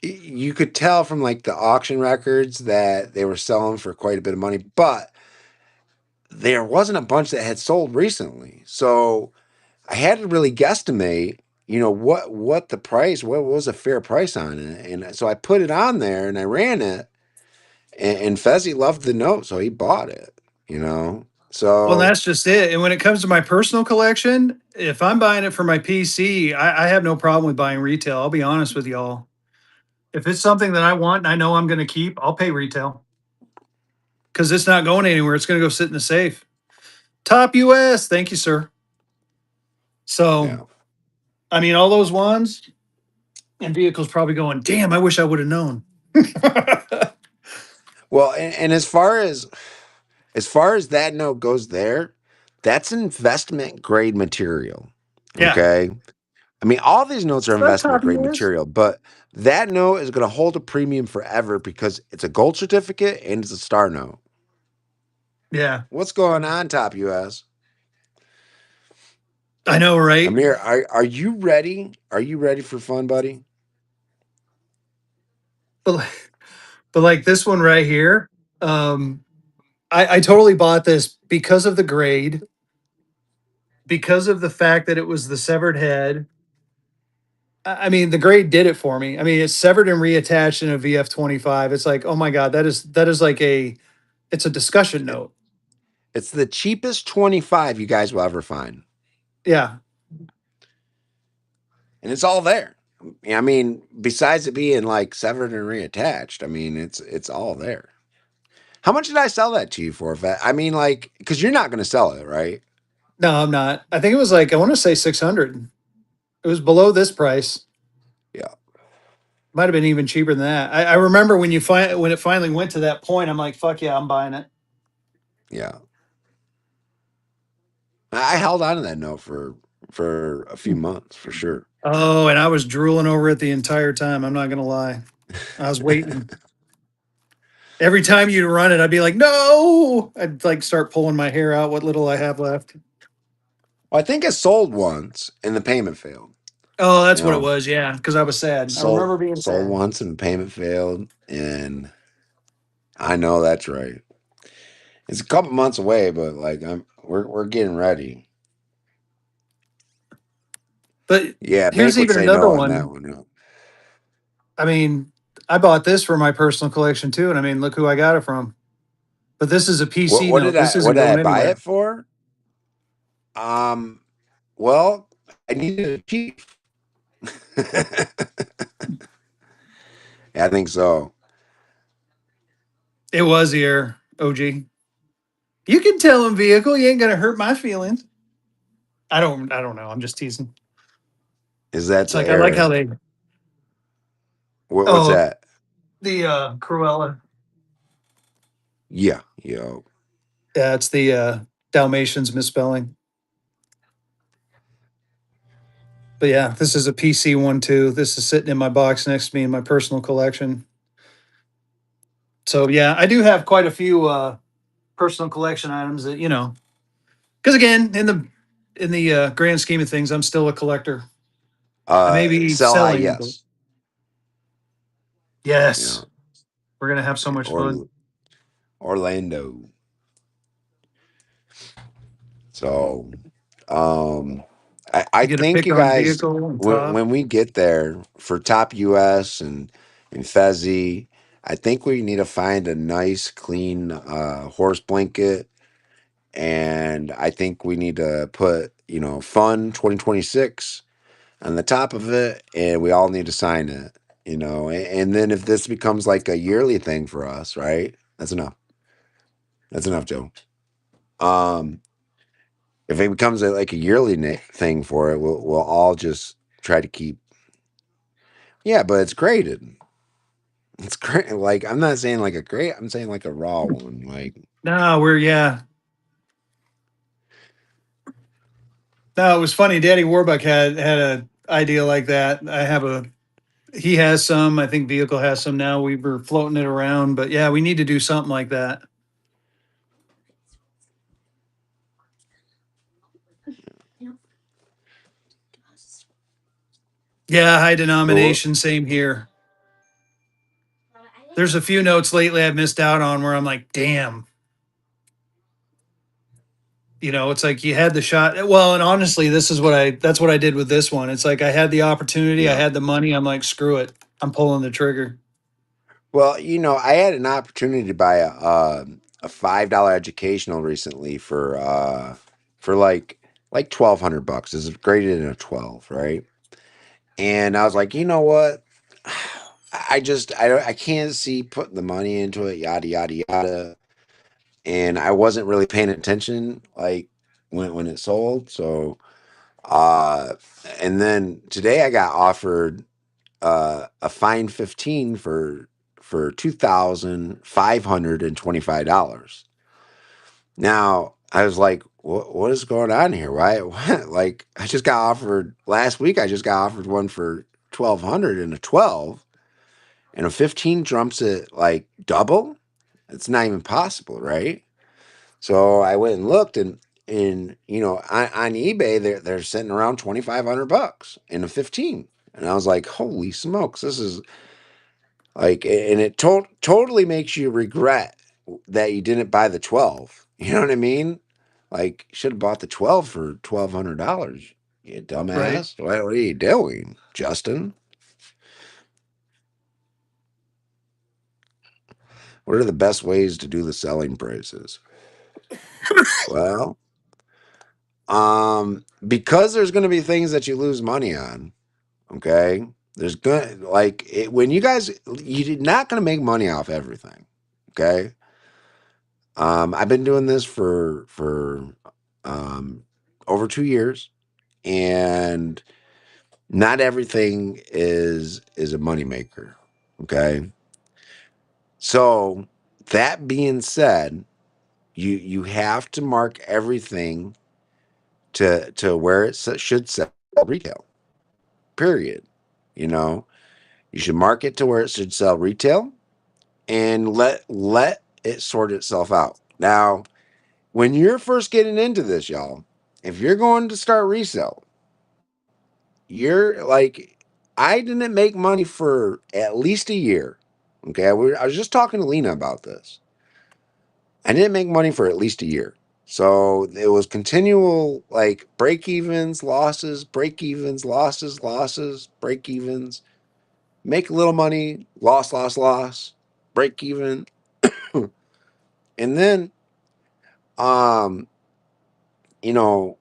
you could tell from like the auction records that they were selling for quite a bit of money, but there wasn't a bunch that had sold recently. So I had to really guesstimate, what the price, what was a fair price on it. And so I put it on there and I ran it, and Fezzy loved the note, so he bought it, you know. Well, So that's just it. And when it comes to my personal collection, if I'm buying it for my PC, I have no problem with buying retail. I'll be honest with y'all. If it's something that I want and I know I'm going to keep, I'll pay retail because it's not going anywhere. It's going to go sit in the safe. Top US. Thank you, sir. So, yeah. I mean, all those ones and vehicles probably going, damn, I wish I would have known. Well, and as far as that note goes there, that's investment grade material. Yeah. Okay. I mean, all these notes are What's up, investment Top grade US? material, but that note is going to hold a premium forever because it's a gold certificate and it's a star note. Yeah. What's going on, Top US? I know, right? Amir, are you ready? Are you ready for fun, buddy? But, but like this one right here, um, I totally bought this because of the grade, because of the fact that it was the severed head. I mean, the grade did it for me. I mean, it's severed and reattached in a VF-25. It's like, oh my god, that is like it's a discussion It- note. It's the cheapest 25 you guys will ever find. Yeah, and it's all there. I mean, besides it being like severed and reattached, I mean, it's all there. How much did I sell that to you for? I mean, like, because you're not going to sell it, right? No, I'm not. I think it was like I want to say 600. It was below this price. Yeah, Might have been even cheaper than that. I remember when when it finally went to that point, I'm like, fuck yeah, I'm buying it. yeah. I held on to that note for a few months for sure. Oh, and I was drooling over it the entire time. I'm not gonna lie. I was waiting. Every time you'd run it, I'd be like, no. I'd like start pulling my hair out, what little I have left. Well, I think it sold once and the payment failed. Oh, You that's what it know, was. Yeah, because I was sad. I remember being sold sad. once and the payment failed, and I know that's right. It's a couple months away, but like we're getting ready. But Yeah, here's bank would even say another no on that one. one. Yeah. I mean, I bought this for my personal collection too, and I mean, look who I got it from. But this is a PC note. This What isn't did I going buy it anywhere. for? Um, well, I needed a chief. I think so. It was here, OG. You can tell him vehicle. You ain't gonna hurt my feelings. I don't know. I'm just teasing. Is that It's the like I like how air? they. What's Oh, that? the Cruella. Yeah, yo. Yeah, it's the Dalmatians misspelling. But yeah, this is a PC one too. This is sitting in my box next to me in my personal collection. So yeah, I do have quite a few personal collection items that because again, in the grand scheme of things, I'm still a collector. I may be Sell high, selling, but yes. Yeah, yes, we're gonna have so much fun. or Orlando. So, um, I You get a think pick you on guys vehicle and top. when we get there for Top US and Fezzy, I think we need to find a nice clean horse blanket, and I think we need to put fun 2026 on the top of it, and we all need to sign it. And then if this becomes like a yearly thing for us, right? That's enough. That's enough, Joe. Um, if it becomes like a yearly thing for it, we'll all just try to keep. Yeah, but it's graded. It's great. Like I'm not saying like a great. I'm saying like a raw one. Like No, we're yeah. No, it was funny. Daddy Warbuck had a idea like that. I have a he has some. I think vehicle has some now. We were floating it around, but yeah, we need to do something like that. Yeah, high so, denomination. Same here. There's a few notes lately I've missed out on where I'm like, damn. It's like you had the shot. Well, and honestly, that's what I did with this one. It's like I had the opportunity, I yeah. had the money. I'm like, screw it. I'm pulling the trigger. Well, I had an opportunity to buy a $5 educational recently for like $1,200. It's graded in a 12, right? And I was like, you know what? I can't see putting the money into it, yada yada yada. And I wasn't really paying attention like when it sold. So uh and then today I got offered a fine 15 for $2,525. Now I was like, what is going on here? Why what? Like I just got offered last week, I just got offered one for 1,200 and a 12, and a 15 jumps it like double. It's not even possible, right? So I went and looked, and on eBay they're sitting around $2,500 in a 15. And I was like, holy smokes, this is like, and it totally makes you regret that you didn't buy the 12. You know what I mean? Like, you should have bought the 12 for $1,200. You Right. dumbass. What are you doing, Justin? What are the best ways to do the selling prices? Well, because there's going to be things that you lose money on. Okay, there's good like when you guys you're not going to make money off everything. Okay, I've been doing this for um, over 2 years, and not everything is a moneymaker. Okay, so that being said, you have to mark everything to where it should sell retail. Period. You know, you should mark it to where it should sell retail, and let it sort itself out. Now, when you're first getting into this, y'all, if you're going to start resale, you're like, I didn't make money for at least a year. Okay, I was just talking to Lena about this. I didn't make money for at least a year. So it was continual like break evens, losses, break evens, losses, losses, break evens, make a little money, loss, loss, loss, break even. And then um, you know,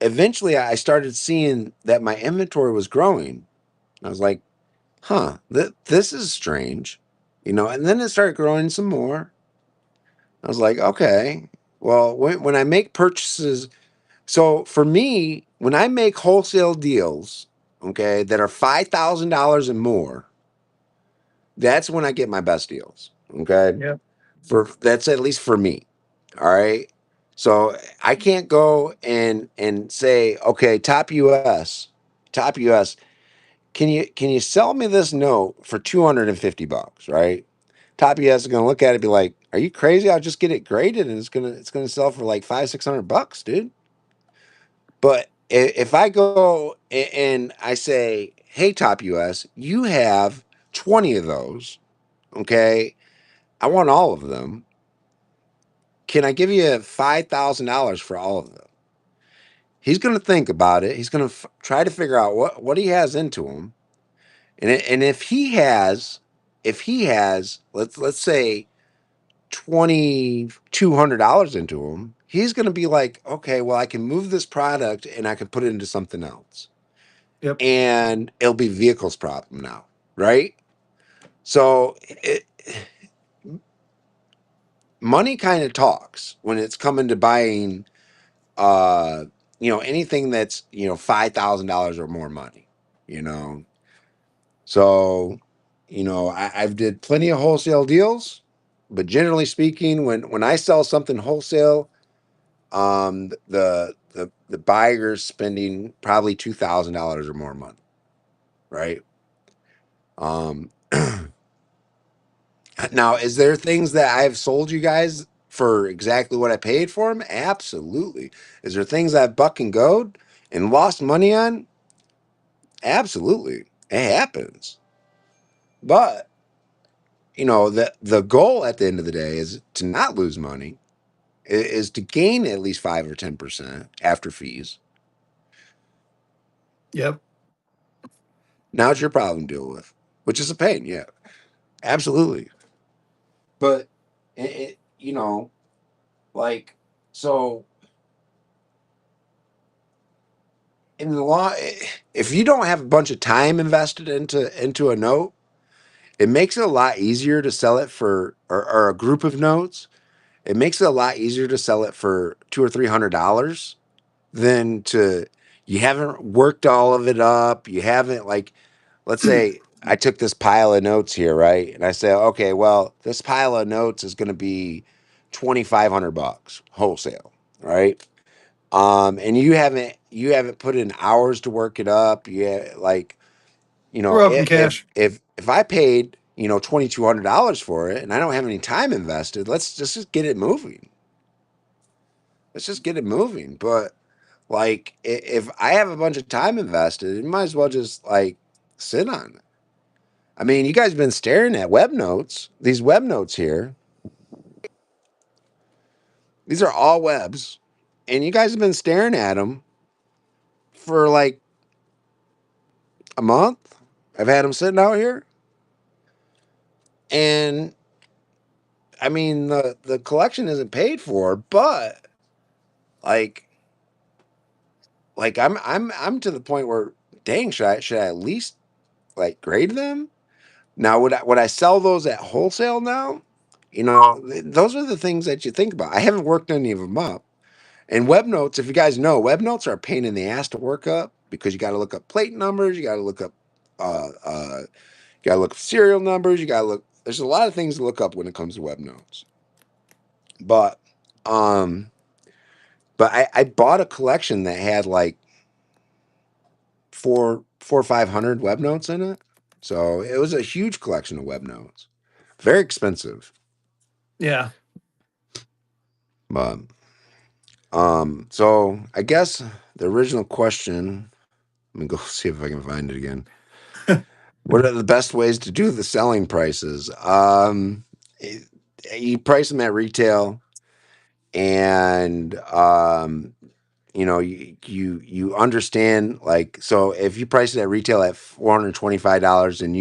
eventually I started seeing that my inventory was growing. I was like, huh, this is strange. And then it started growing some more. I was like, okay, well, when I make purchases, so for me, when I make wholesale deals, okay, that are $5,000 and more, that's when I get my best deals. Okay. Yep. For that's at least for me. All right. So I can't go and say, okay, top US, can you sell me this note for $250, right? Top US is gonna look at it and be like, are you crazy? I'll just get it graded and it's gonna sell for like 500-600 bucks, dude. But if I go and I say, hey, Top US, you have 20 of those, okay? I want all of them. Can I give you $5,000 for all of them? He's going to think about it. He's going to try to figure out what he has into him, and if he has, let's say $2,200 into him, he's going to be like, okay, well, I can move this product and I can put it into something else, Yep. and it'll be vehicle's problem now, right? So money kind of talks when it's coming to buying uh anything that's $5,000 or more money, you know so I've did plenty of wholesale deals, but generally speaking, when I sell something wholesale, the buyer's spending probably $2,000 or more money, right? um Now, is there things that I've sold you guys for exactly what I paid for them? Absolutely. Is there things I've buck and goed and lost money on? Absolutely. It happens. But, the goal at the end of the day is to not lose money, is to gain at least 5 or 10% after fees. Yep. Now it's your problem to deal with, which is a pain. Yeah, absolutely. But, like, so in the law, if you don't have a bunch of time invested into a note, it makes it a lot easier to sell it for, or a group of notes. It makes it a lot easier to sell it for $200 or $300 than to, you haven't worked all of it up. You haven't, like, let's say I took this pile of notes here, right? And I say, okay, well, this pile of notes is going to be $2,500 wholesale, right? And you haven't put in hours to work it up. Yeah, like, We're up in if cash. if I paid $2,200 for it and I don't have any time invested, let's just get it moving. Let's just get it moving. But like, if I have a bunch of time invested, you might as well just like sit on it. I mean, you guys have been staring at web notes. These web notes here, these are all webs, and you guys have been staring at them for like a month. I've had them sitting out here, and I mean, the collection isn't paid for, but like I'm to the point where, dang, should I at least like grade them? Now, would I sell those at wholesale now? Those are the things that you think about. I haven't worked any of them up. And web notes, if you guys know, web notes are a pain in the ass to work up because you got to look up plate numbers, you got to look up, uh, uh, you got to look up serial numbers, you got to look. There's a lot of things to look up when it comes to web notes. But, um, but I bought a collection that had like four or 500 web notes in it. So it was a huge collection of web notes. Very expensive. Yeah. But so I guess the original question, let me go see if I can find it again. What are the best ways to do the selling prices? Eh, you price them at retail, and you understand, like, so if you price it at retail at $425 and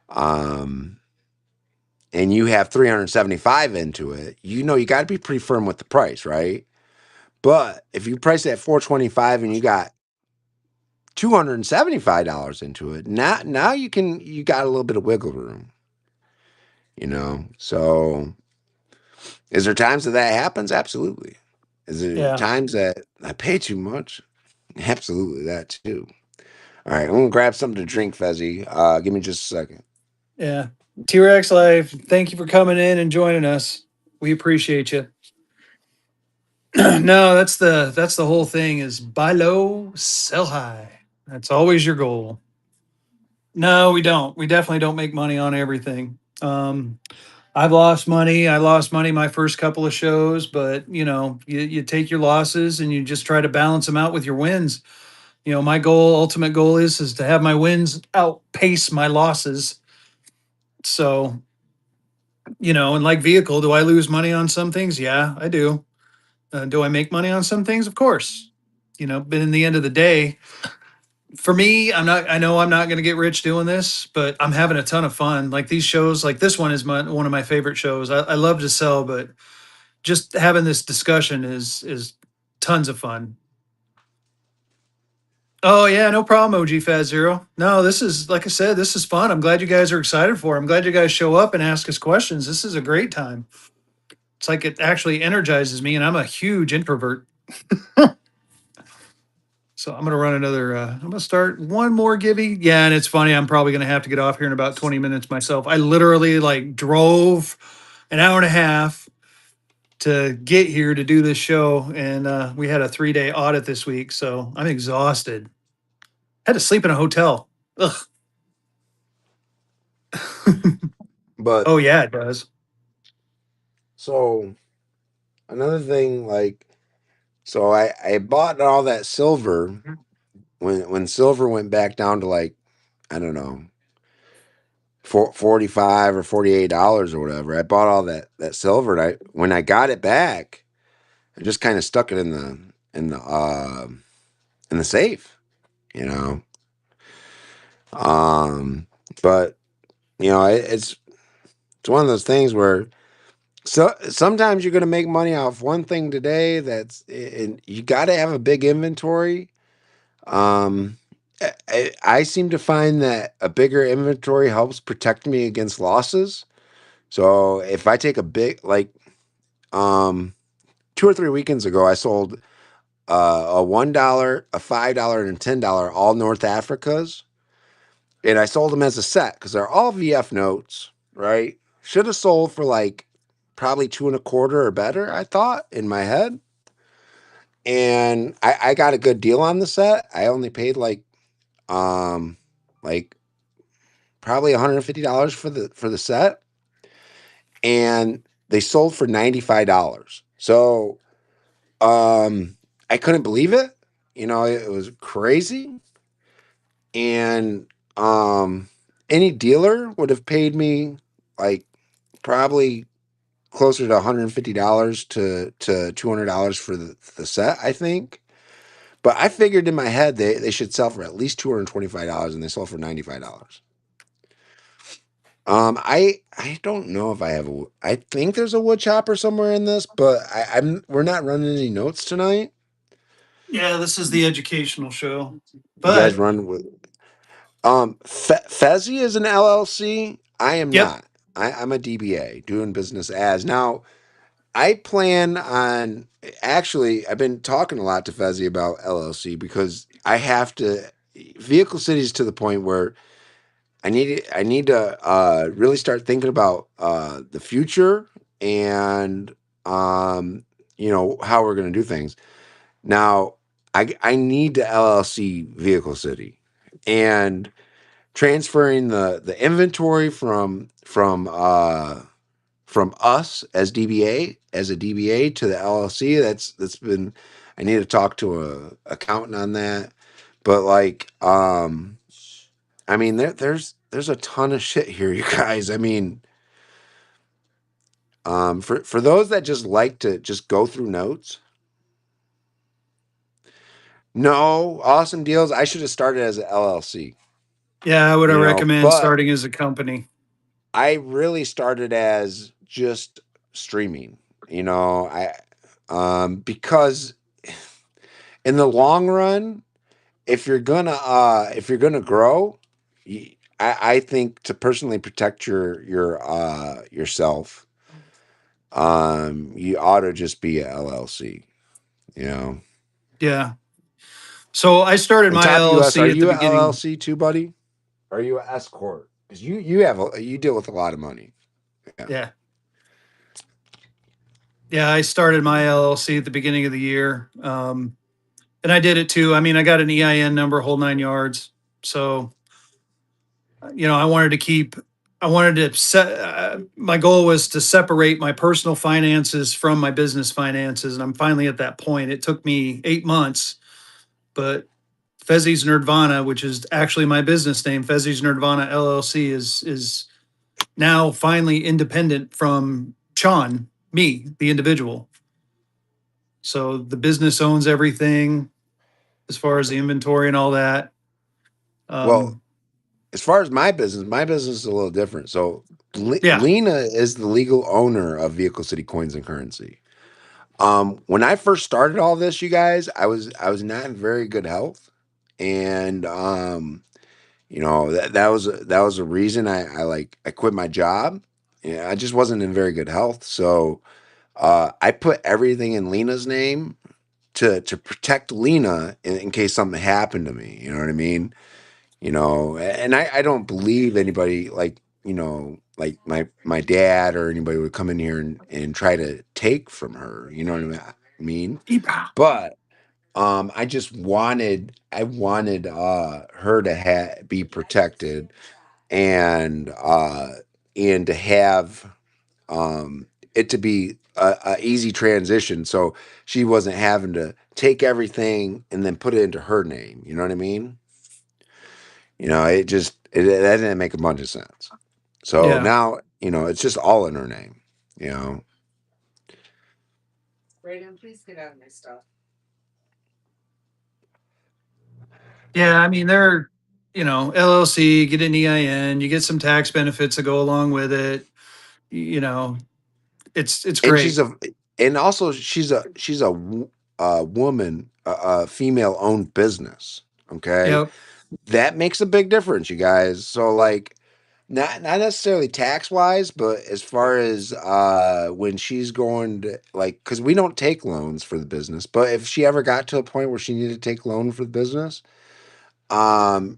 um you have 375 into it, you got to be pretty firm with the price, right? But if you price it at 425 and you got $275 into it, now you got a little bit of wiggle room. So is there times that happens? Absolutely. Is there Yeah. times that I pay too much? Absolutely, that too. All right, I'm gonna grab something to drink, Fezzy. Give me just a second. Yeah. T Rex Life, thank you for coming in and joining us. We appreciate you. No, that's the whole thing is buy low, sell high. That's always your goal. No, we don't. We definitely don't make money on everything. I've lost money. I lost money my first couple of shows, but you take your losses and you just try to balance them out with your wins. My ultimate goal is to have my wins outpace my losses. So, and like vehicle, do I lose money on some things? Yeah, I do. Do I make money on some things? Of course. But in the end of the day, for me, I know I'm not going to get rich doing this, but I'm having a ton of fun. Like these shows, like this one is one of my favorite shows. I love to sell, but just having this discussion is tons of fun. Oh yeah, no problem, OG Fat Zero. No, this is like I said, this is fun. I'm glad you guys are excited for it. I'm glad you guys show up and ask us questions. This is a great time. It's like it actually energizes me, and I'm a huge introvert. So I'm gonna run another. I'm gonna start one more Gibby. Yeah, and it's funny. I'm probably gonna have to get off here in about 20 minutes myself. I literally like drove an hour and a half to get here to do this show, and we had a 3-day audit this week, so I'm exhausted. Had to sleep in a hotel. Ugh. But Oh yeah, it does. so another thing, like, so I bought all that silver when silver went back down to, like, I don't know, 45 or $48 or whatever. I bought all that silver, and when I got it back, I just kind of stuck it in the safe, you know. Um, but it's one of those things where, so sometimes you're going to make money off one thing today. And you got to have a big inventory. I seem to find that a bigger inventory helps protect me against losses. So if I take a big, like, um 2 or 3 weekends ago, I sold a $1, a $5, and $10 all North Africas, and I sold them as a set because they're all VF notes, right? Should have sold for like probably two and a quarter or better, I thought in my head. And I got a good deal on the set. I only paid um like probably $150 for the set, and they sold for $95. So I couldn't believe it. It was crazy. And um any dealer would have paid me like probably closer to $150 to $200 for the set, I think. But I figured in my head they should sell for at least $225, and they sold for $95. I don't know if I have I think there's a wood chopper somewhere in this, but we're not running any notes tonight. Yeah, this is the educational show. You guys But run with Fezzy is an LLC. I am yep, not. I'm a DBA doing business as now. I plan on actually. I've been talking a lot to Fezzy about LLC because I have to. Vehicle Cities to the point where I need to really start thinking about the future and um, how we're going to do things. Now, I need the LLC Vehicle City and transferring the inventory from us as a DBA to the LLC. That's been. I need to talk to a accountant on that, but like I mean, there's a ton of shit here, you guys. I mean, for those that just like to just go through notes, no, awesome deals. I should have started as an LLC, yeah, I would recommend but starting as a company. I really started as just streaming. I because in the long run, if you're gonna grow, I think to personally protect your yourself, you ought to just be a LLC, you know. Yeah. So I started And my Top US, are LLC at the you a beginning. LLC too, buddy? Are you a S corp? Because you deal with a lot of money. Yeah. Yeah. Yeah, I started my LLC at the beginning of the year. And I did it too. I mean, I got an EIN number, whole 9 yards. So, I wanted to I wanted to set, my goal was to separate my personal finances from my business finances. And I'm finally at that point. It took me 8 months, but Fezzy's Nerdvana, which is actually my business name, Fezzy's Nerdvana LLC, is now finally independent from Sean, me, the individual. So the business owns everything as far as the inventory and all that. Well, Um, as far as my business is a little different. So yeah, Lena is the legal owner of Vehicle City Coins and Currency. When I first started all this, you guys, I was not in very good health, and that was a reason I quit my job. Yeah, I just wasn't in very good health, so I put everything in Lena's name to protect Lena in case something happened to me. You know what I mean? And I don't believe anybody like my dad or anybody would come in here and try to take from her. You know what I mean? But I wanted her to be protected and to have it to be a easy transition, so she wasn't having to take everything and then put it into her name. You know what I mean? That didn't make a bunch of sense. So yeah, now it's just all in her name. You know, Brayden, please get out of my stuff. yeah. I mean, they're LLC, get an EIN, you get some tax benefits that go along with it. You know, it's and great. also she's a woman, a female owned business. Okay, Yep. that makes a big difference, you guys. So like, not necessarily tax wise, but as far as when she's going to like, because we don't take loans for the business, but if she ever got to a point where she needed to take loan for the business,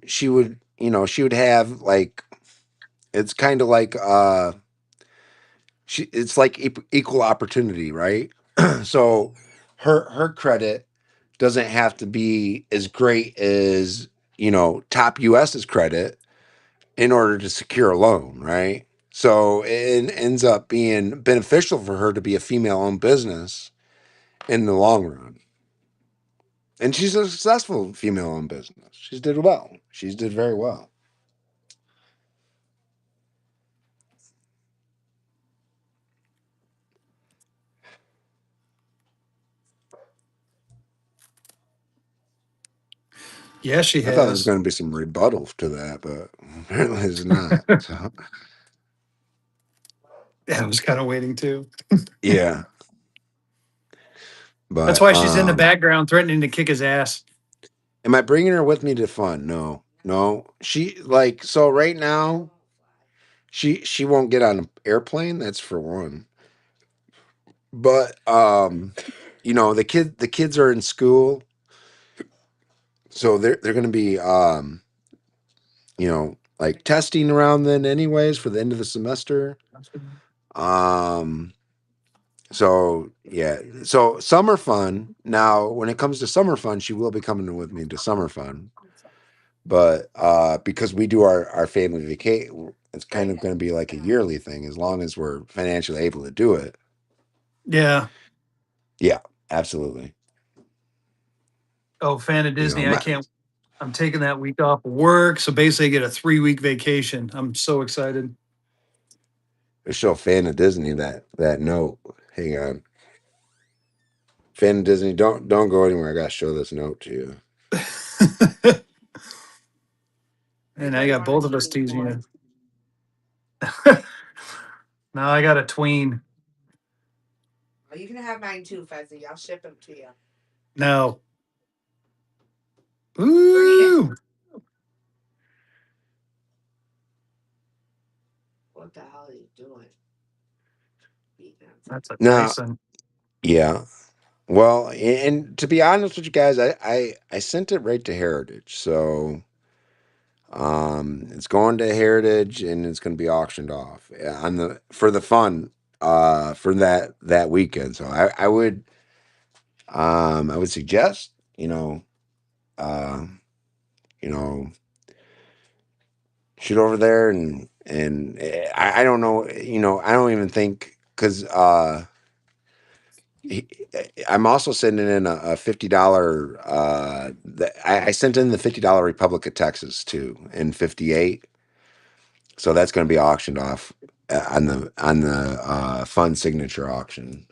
she would have like, it's kind of like it's like equal opportunity, right? So her credit doesn't have to be as great as top US's credit in order to secure a loan, right? So it ends up being beneficial for her to be a female owned business in the long run. And she's a successful female owned business. She's did well. She's did very well. Yeah, she I thought there was has. going to be some rebuttal to that, but apparently there's not. So, Yeah, I was kind of waiting too. yeah. That's But why she's in the background threatening to kick his ass. am I bringing her with me to fun? No, no. She like so right now. She won't get on an airplane. That's for one. But the kids are in school, so they're going to be like testing around then anyways for the end of the semester. Um, so yeah, so summer fun. Now, when it comes to summer fun, she will be coming with me to summer fun. But because we do our family vacation, it's kind of going to be like a yearly thing as long as we're financially able to do it. Yeah. Yeah, absolutely. Oh, fan of You know, Disney. I can't. I'm taking that week off of work. So basically, I get a 3 week vacation. I'm so excited. show fan of Disney that note. Hang on, fan of Disney. Don't go anywhere. I gotta show this note to you. And I got both of us teasing you. Now I got a tween. Well, you can have mine too, Fezzy. I'll ship them to you. No. Read it. Ooh. What the hell are you doing? Beating on something. That's a Now, nice one. yeah. Well, and to be honest with you guys, I sent it right to Heritage, so it's going to Heritage and it's going to be auctioned off on the for the fun for that weekend. So I would suggest uh, you know shoot over there and I don't know I don't even think because he, I'm also sending in a $50 I sent in the $50 Republic of Texas too in 58, so that's going to be auctioned off on the fund signature auction,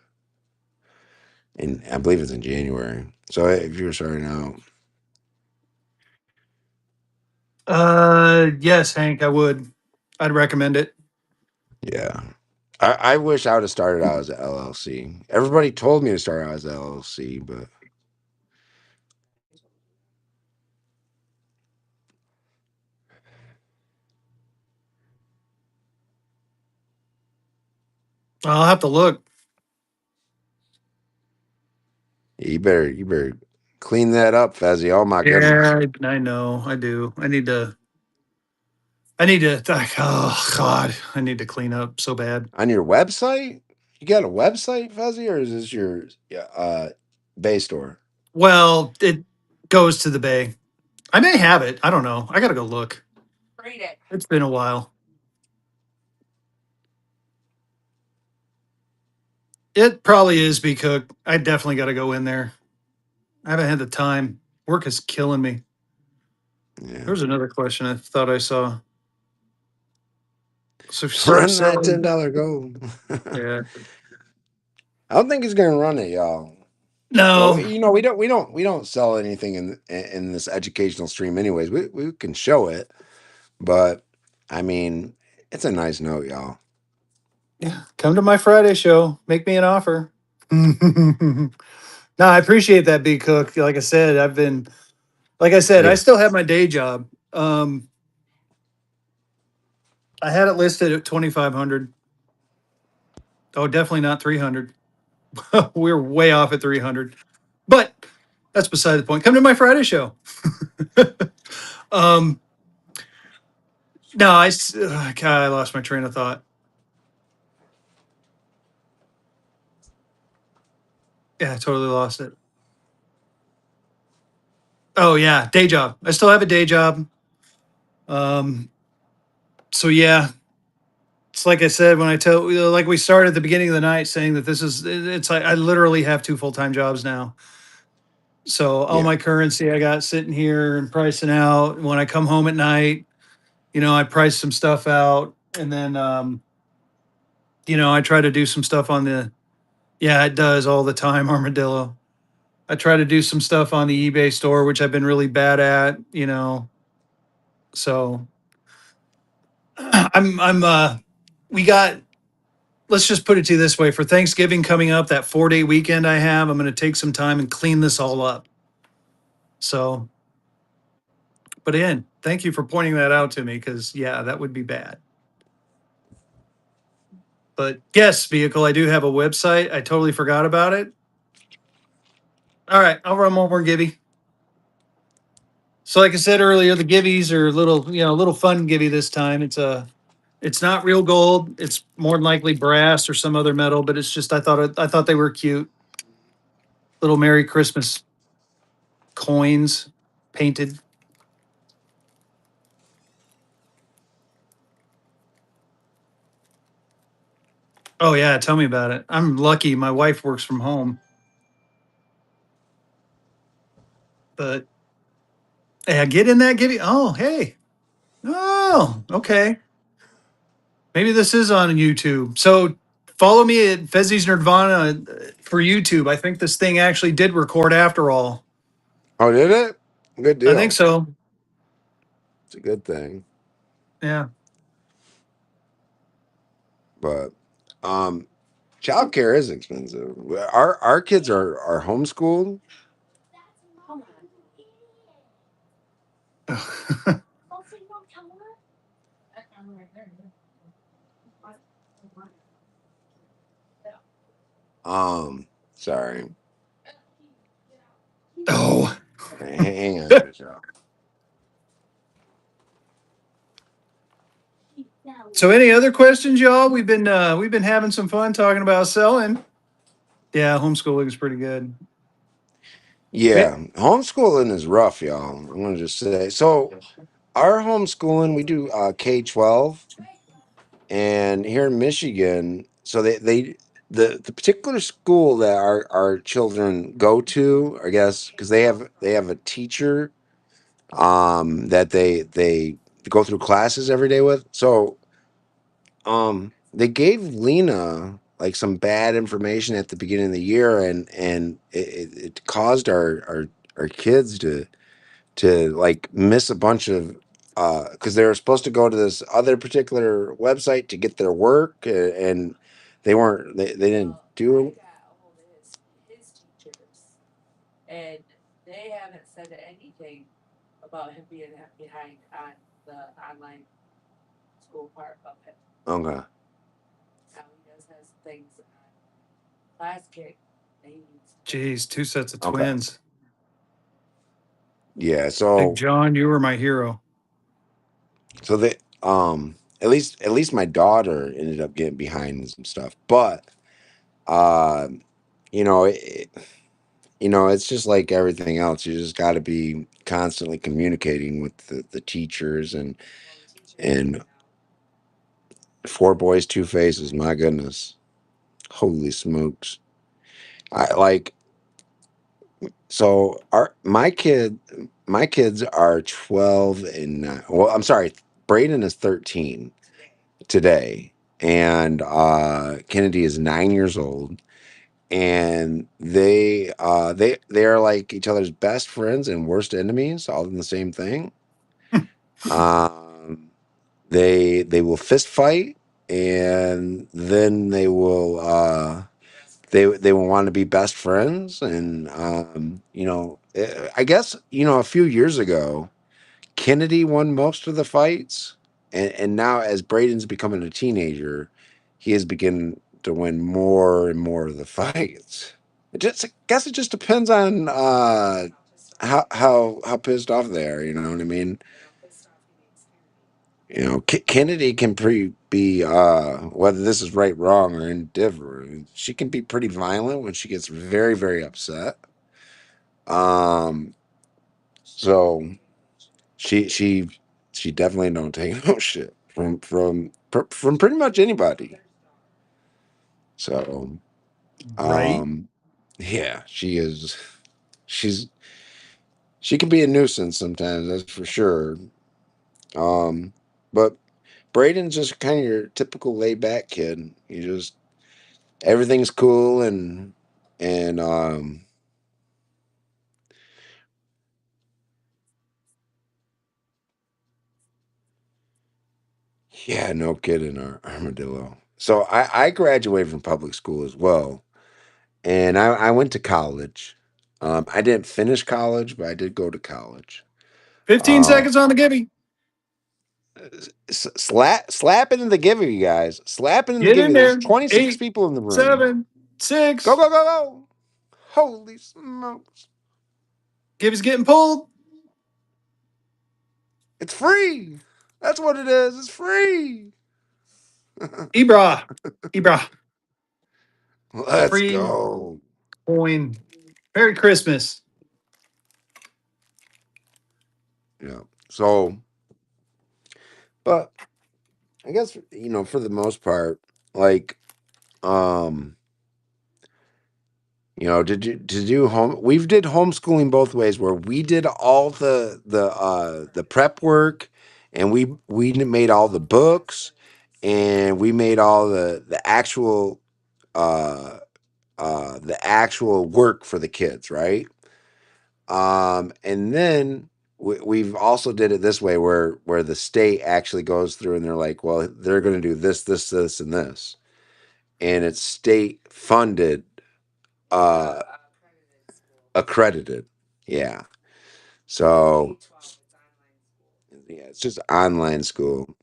and I believe it's in January. So if you're starting out, Yes, Hank, I would. I'd recommend it. yeah. I wish I would have started out as an LLC. Everybody told me to start out as an LLC, but I'll have to look. you better clean that up, Fezzy. Oh my goodness. Yeah, I know. I do. I need to, oh, God. I need to clean up so bad. On your website? You got a website, Fuzzy, or is this your Bay store? Well, it goes to the bay. I may have it. I don't know. I got to go look. Read it. It's been a while. It probably is B Cook. I definitely got to go in there. I haven't had the time. Work is killing me. Yeah. There's another question I thought I saw. Run that So $10 gold. yeah. I don't think he's gonna run it, y'all. Well, No. we don't sell anything in this educational stream, anyways. We can show it, but I mean, it's a nice note, y'all. Yeah. Come to my Friday show. Make me an offer. No, I appreciate that, B Cook. Like I said, I Yeah, still have my day job. I had it listed at 2,500. Oh, definitely not 300. We're way off at 300. But that's beside the point. Come to my Friday show. um, no, God, I lost my train of thought. Yeah, I totally lost it. Oh yeah, day job. I still have a day job. Um, so yeah, it's like I said when I tell, like we started at the beginning of the night saying that it's like I literally have two full time jobs now. So all yeah, my currency I got sitting here and pricing out. When I come home at night, I price some stuff out, and then I try to do some stuff on the. Yeah, it does all the time, armadillo. I try to do some stuff on the eBay store, which I've been really bad at. So I'm we got let's just put it to you this way: for Thanksgiving coming up, that 4 day weekend I have, I'm going to take some time and clean this all up. So, but again, thank you for pointing that out to me because, yeah, that would be bad. But yes, vehicle, I do have a website. I totally forgot about it. All right, I'll run one more Gibby. So, like I said earlier, the Gibbies are little, little fun Gibby this time. It's not real gold. It's more than likely brass or some other metal, but it's just I thought they were cute. Little Merry Christmas coins painted. Oh yeah, tell me about it. I'm lucky my wife works from home. But hey, I get in that Gibby. Oh, hey. Oh, okay. Maybe this is on YouTube. So follow me at Fezzy's Nirvana for YouTube. I think this thing actually did record after all. Oh, did it? Good I think deal. so. It's a good thing. Yeah. But um, childcare is expensive. Our kids are homeschooled. Sorry. Oh. Hang on, Michelle. So any other questions, y'all? We've been having some fun talking about selling. Yeah, homeschooling is pretty good. Yeah, homeschooling is rough, y'all. I'm gonna just say. So our homeschooling, we do K-12, and here in Michigan, so the particular school that our children go to, I guess, because they have a teacher that they go through classes every day with. So they gave Lena like some bad information at the beginning of the year, and it caused our kids to like miss a bunch of because they were supposed to go to this other particular website to get their work, and they didn't do. Okay. Jeez, two sets of Okay. twins. Yeah. Big So John, you were my hero. so they at least my daughter ended up getting behind in some stuff, but uh, you know it, it's just like everything else. You just got to be constantly communicating with the teachers and four boys, two faces. My goodness, holy smokes! I like so our my kids are 12 and well, I'm sorry, Braden is 13 today, and Kennedy is 9 years old, and they are like each other's best friends and worst enemies, all in the same thing. Um, they will fist fight, and then they will want to be best friends, and I guess a few years ago Kennedy won most of the fights, and now as Braden's becoming a teenager, he is beginning to win more and more of the fights. I guess it just depends on how pissed off they are. You know what I mean? Kennedy can be whether this is right, wrong, or indifferent. She can be pretty violent when she gets very, very upset. Um, so she definitely don't take no shit from pretty much anybody. So Right? yeah, she's she can be a nuisance sometimes, that's for sure. Um, but Braden's just kind of your typical laid back kid. You just everything's cool and yeah, no kidding, our armadillo. So I graduated from public school as well, and I went to college. I didn't finish college, but I did go to college. 15 Uh, seconds on the gibby. slap it in the give you guys. Slap it in the Get give in you. There's there. 26 Eight, people in the room. 7, Go 6. go go go! Holy smokes! Gibby's getting pulled. It's free. That's what it is. It's free. Ibra. Ibra. Let's Free go. coin. Merry Christmas. Yeah. So, but I guess for the most part, like, um, to do home, we've did homeschooling both ways, where we did all the prep work, and we made all the books, and we made all uh the actual work for the kids, right? And then we've also did it this way, where the state actually goes through and they're like, well, they're going to do this, and this, and it's state funded, uh, accredited. Yeah. So yeah, it's just online school.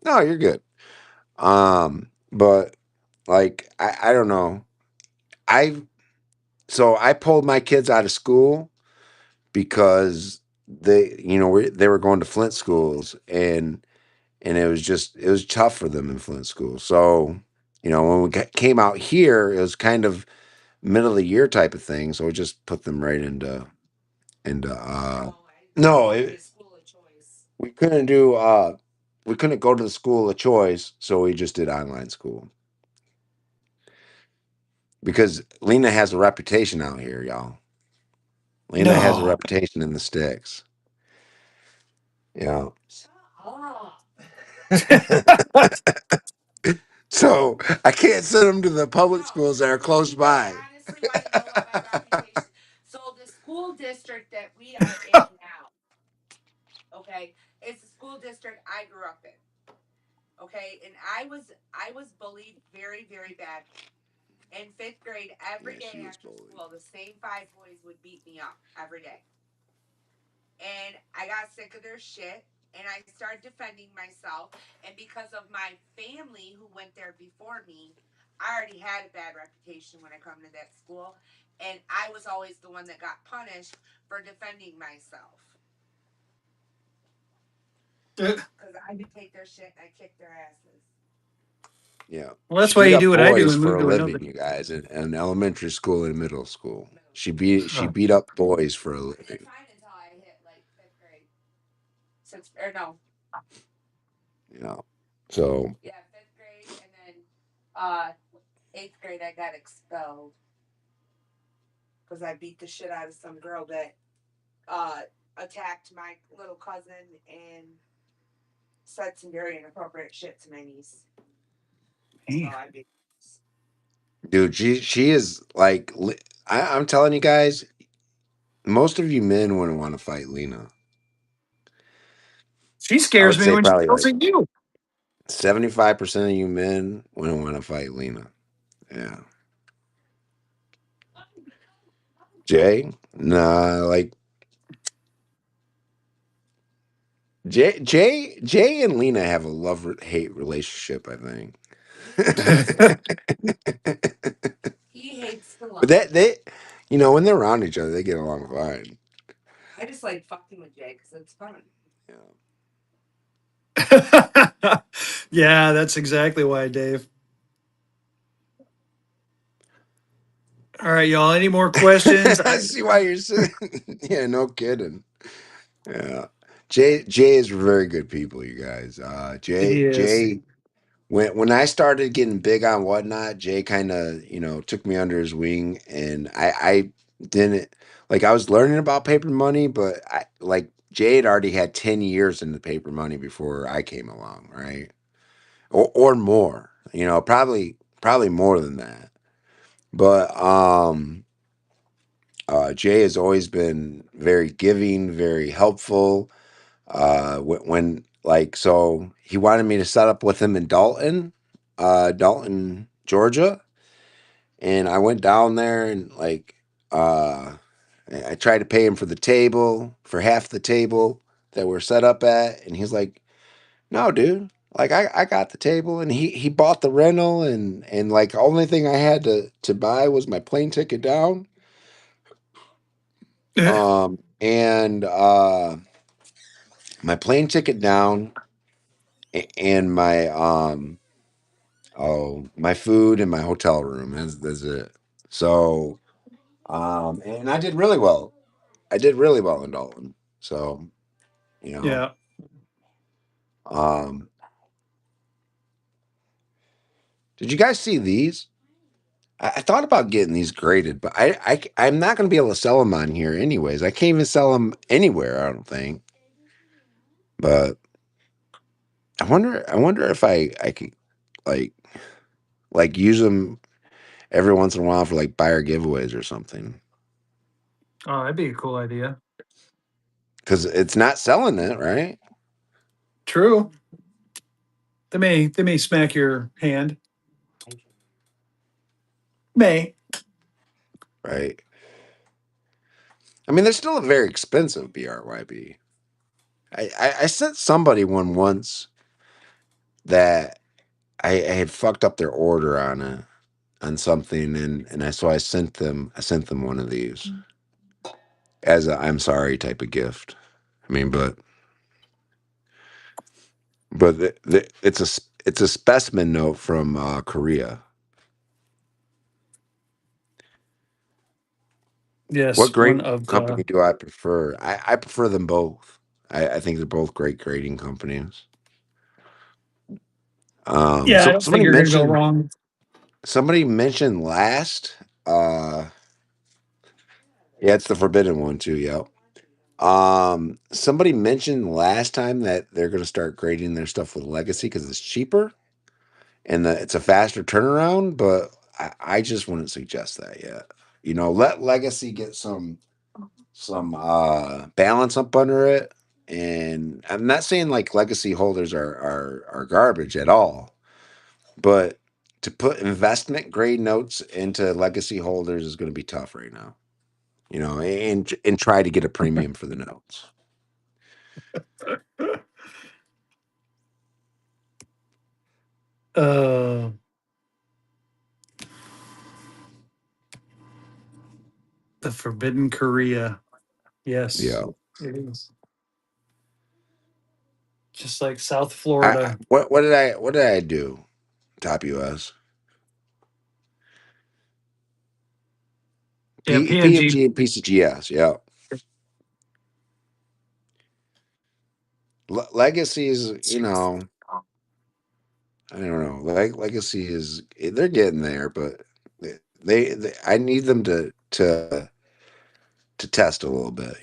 No, you're good. But like I don't know. I so I pulled my kids out of school because they were going to Flint schools, and it was tough for them in Flint school. So when we came out here, it was kind of middle of the year type of thing. So we just put them right into no, we couldn't go to the school of choice, so we just did online school because Lena has a reputation out here, y'all. Lena has a No. reputation in the sticks. Yeah. So I can't send them to the public schools that are close by. Honestly, I know my reputation. So the school district that we are in now, okay, it's the school district I grew up in. Okay, and I was bullied very, very bad. In fifth grade, every Yeah, she day was after bullied. school, the same five boys would beat me up every day. And I got sick of their shit, and I started defending myself. And because of my family who went there before me, I already had a bad reputation when I come to that school, and I was always the one that got punished for defending myself because I could take their shit and I kicked their asses. Yeah. Well, that's She why beat you up do what I do boys and for move a to living, another. you guys, in elementary school and middle school. She Oh. beat up boys for a I did living. fine until I hit like fifth grade, sixth or no, Yeah. So yeah, fifth grade, and then uh eighth grade I got expelled because I beat the shit out of some girl that uh, attacked my little cousin and said some very inappropriate shit to my niece. So Man. I beat. dude, she is like I'm telling you guys, most of you men wouldn't want to fight Lena. She I scares would me say when she probably yells like at you. 75% of you men wouldn't want to fight Lena. Yeah. Jay? Nah, like Jay and Lena have a love-hate relationship, I think. He hates the But love. they when they're around each other, they get along fine. I just like fucking with Jay because it's fun. Yeah. Yeah, that's exactly why, Dave. All right, y'all. Any more questions? I see why you're saying. Yeah, no kidding. Yeah. Jay is very good people, you guys. He is. Jay when I started getting big on whatnot, Jay kind of, took me under his wing, and I didn't like I was learning about paper money, but Jay had already had 10 years in the paper money before I came along, right? Or more, probably more than that. But Jay has always been very giving, very helpful. When like so he wanted me to set up with him in Dalton, Dalton, Georgia, and I went down there and uh, I tried to pay him for the table for half the table that we're set up at, and he's like, "No, dude." Like I got the table and he bought the rental and like only thing I had to buy was my plane ticket down. And my plane ticket down and my my food and my hotel room. That's it. So and I did really well. I did really well in Dalton. So, you know, Yeah. um did you guys see these? I thought about getting these graded, but I'm not going to be able to sell them on here anyways. I can't even sell them anywhere. I don't think. But I wonder if I could like use them every once in a while for like buyer giveaways or something Oh, that'd be a cool idea. because it's not selling it, right? True. They may smack your hand. May. Right. I mean, they're still a very expensive BRYB. I sent somebody one once that I had fucked up their order on something and I sent them one of these as a I'm sorry type of gift. I mean, but it's a specimen note from Korea. What Yes, one great of company the. do I prefer? I prefer them both. I think they're both great grading companies. Yeah, I So don't think you're gonna go wrong. somebody mentioned last. Yeah, it's the forbidden one too. Yep. Somebody mentioned last time that they're going to start grading their stuff with Legacy because it's cheaper and it's a faster turnaround. But I just wouldn't suggest that yet. Let Legacy get some balance up under it. And I'm not saying like legacy holders are garbage at all, but to put investment grade notes into legacy holders is going to be tough right now. And try to get a premium for the notes. Uh, the Forbidden Korea. Yes, Yeah. it is. Just like South I Florida. what did I do? Top US. Yeah, PNG. PFG and PCGS. Yeah. Legacies, I don't know. Legacy is they're getting there, but I need them to test a little bit.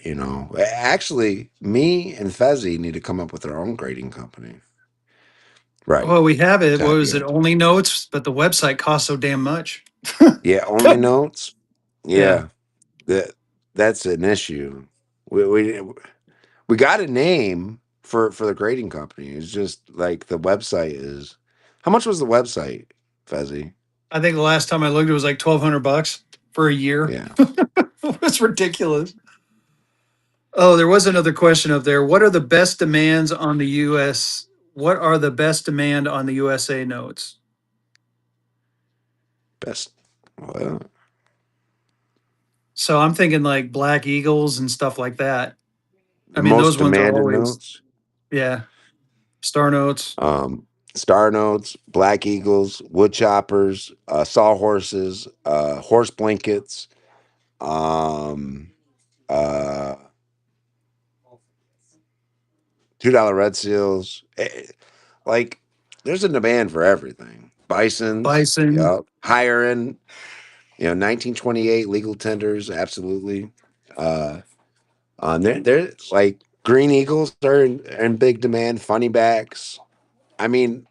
Actually, me and Fezzy need to come up with our own grading company. Right, Well, we have it. What Top was it? US. Only notes, but the website costs so damn much. Yeah, only notes. Yeah. Yeah, that's an issue. We got a name for the grading company. It's just like the website is. How much was the website, Fezzy? I think the last time I looked, it was like $1,200 for a year. Yeah, It's ridiculous. Oh, there was another question up there. What are the best demands on the US? What are the best demand on the USA notes? best. Well, So I'm thinking like Black Eagles and stuff like that. I the mean, most those ones are demanded always, notes. yeah, Star Notes. Star notes, black eagles, wood choppers, sawhorses, horse blankets, um, uh, $2 red seals. Like, there's a demand for everything. Bisons, Bison. yeah, higher end. 1928 legal tenders, absolutely. Uh, they're like green eagles are in big demand. Funny backs. I mean,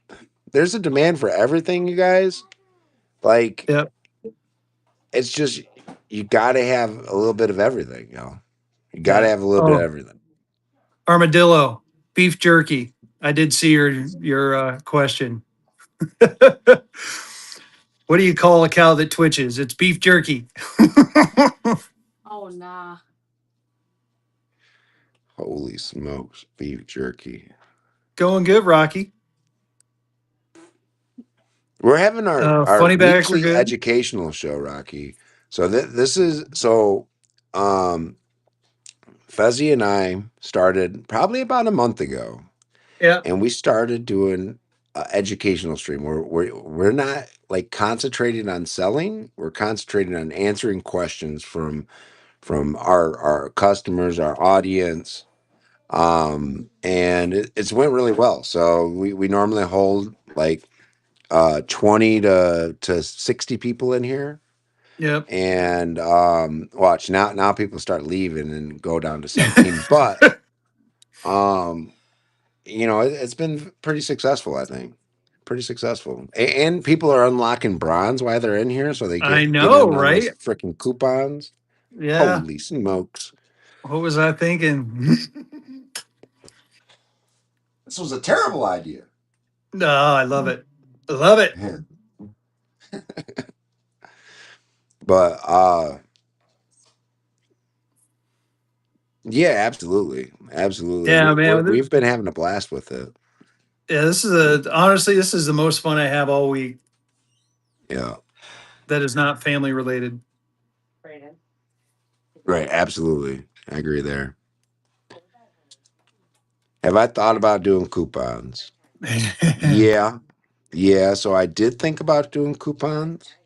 there's a demand for everything, you guys. Like, Yep. it's just you got to have a little bit of everything, You got to Yeah. have a little bit of Oh, everything. armadillo, beef jerky. I did see your question. What do you call a cow that twitches? It's beef jerky. Oh nah. Holy smokes, beef jerky. Going good, Rocky. We're having our Funny bags are weekly good. educational show, Rocky. So this is so um Fezzy and I started probably about a month ago, Yeah, and we started doing educational stream. We're not like concentrating on selling. We're concentrating on answering questions from our customers, our audience, and it's went really well. So we normally hold like 20 to 60 people in here, yep. and watch now people start leaving and go down to 17, but um it's been pretty successful, I think. Pretty successful. And people are unlocking bronze while they're in here, so they I get know, in on those right? freaking coupons. Yeah. Holy smokes. What was I thinking? This was a terrible idea. No, I love it. I love it. Yeah. But yeah, absolutely. Absolutely. Yeah, man. We've been having a blast with it. Yeah, this is a honestly, this is the most fun I have all week. Yeah. That is not family related. Brandon. Right, absolutely. I agree there. Have I thought about doing coupons? Yeah. Yeah, so I did think about doing coupons,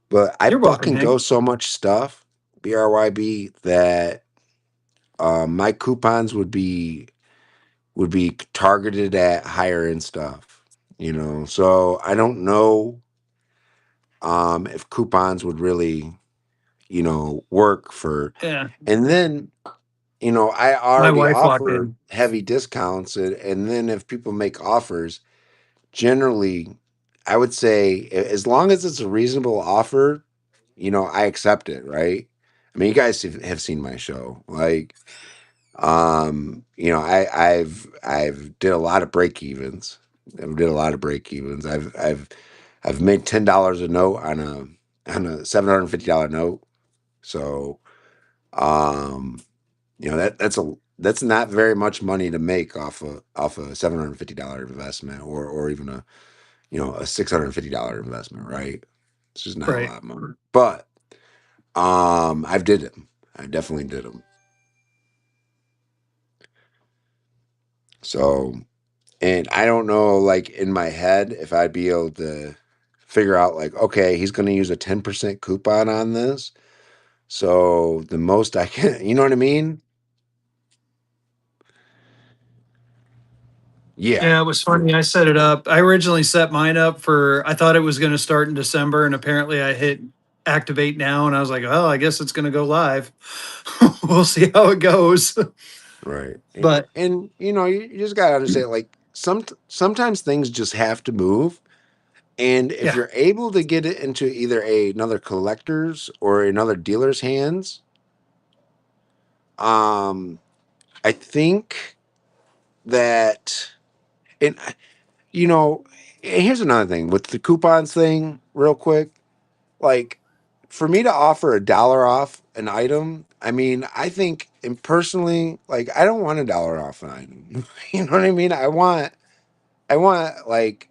but I You're welcome, fucking Hank. go so much stuff, BRYB, that my coupons would be targeted at higher end stuff, So I don't know if coupons would really, work for. Yeah, And then, I my already wife walked offer in. heavy discounts, and then if people make offers, generally, I would say as long as it's a reasonable offer, I accept it, right? I mean, you guys have seen my show. Like, I've did a lot of break evens. I've did a lot of break evens. I've made $10 a note on a $750 note. So, um, that's not very much money to make off a $750 investment, or even a $650 investment, right? It's just not a Right. lot of money. But I've did them. I definitely did them. So, and I don't know, like in my head, if I'd be able to figure out, like, okay, he's going to use a 10% coupon on this. So the most I can, you know what I mean? Yeah, Yeah, it was funny. I set it up. I originally set mine up for, I thought it was going to start in December, and apparently I hit activate now, and I was like, oh, I guess it's going to go live. We'll see how it goes. right. But And you just got to understand, like, sometimes things just have to move. And if yeah, you're able to get it into either another collector's or another dealer's hands, um, I think that, and you know, and here's another thing with the coupons thing, real quick. Like, for me to offer $1 off an item, I mean, I think, and personally, like, I don't want $1 off an item. You know what I mean? I want like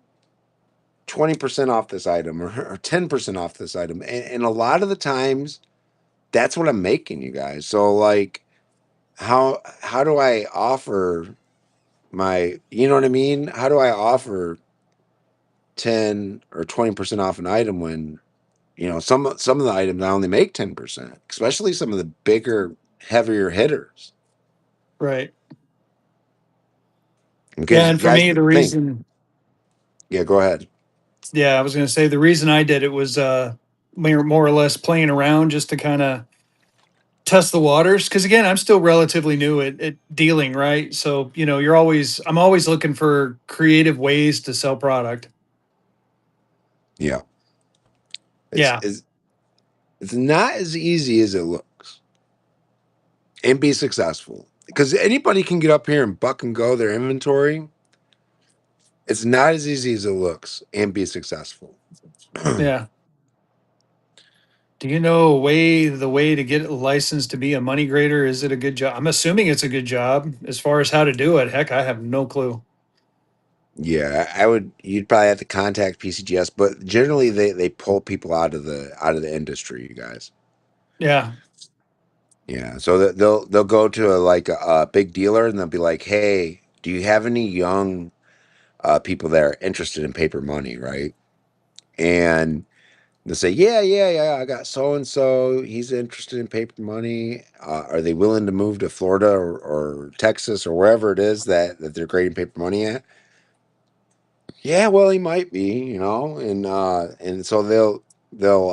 20% off this item, or 10% off this item. And a lot of the times that's what I'm making, you guys. So, like, how do I offer you know what I mean? How do I offer 10 or 20% off an item when, some of the items I only make 10%, especially some of the bigger, heavier hitters. right. Yeah, Because you and for guys me, the think, reason, yeah, go ahead. yeah, I was going to say the reason I did it was more or less playing around just to kind of test the waters. Because again, I'm still relatively new at dealing, right? So I'm always looking for creative ways to sell product. Yeah. It's, Yeah, it's, it's not as easy as it looks, and be successful. Because anybody can get up here and buck and go their inventory, It's not as easy as it looks and be successful. Yeah. Do you know the way to get licensed to be a money grader? Is it a good job? I'm assuming it's a good job. As far as how to do it, heck, I have no clue. Yeah, I would. You'd probably have to contact PCGS, but generally they pull people out of the industry. You guys. Yeah. Yeah, so they'll go to a big dealer and they'll be like, "Hey, do you have any young people that are interested in paper money, right?" And they'll say, "Yeah, yeah, yeah, I got so and so. He's interested in paper money. Are they willing to move to Florida or Texas or wherever it is that they're grading paper money at?" Yeah, well, he might be, and so they'll they'll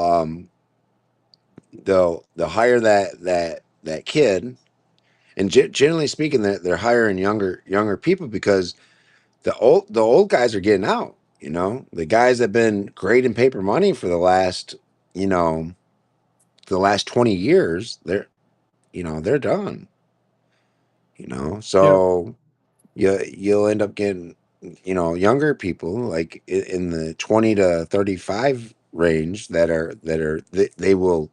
hire that kid, and generally speaking, they're hiring younger people because the old guys are getting out. The guys that have been grading paper money for you know the last 20 years, they're done. Yep. So you'll end up getting younger people like in the 20 to 35 range they will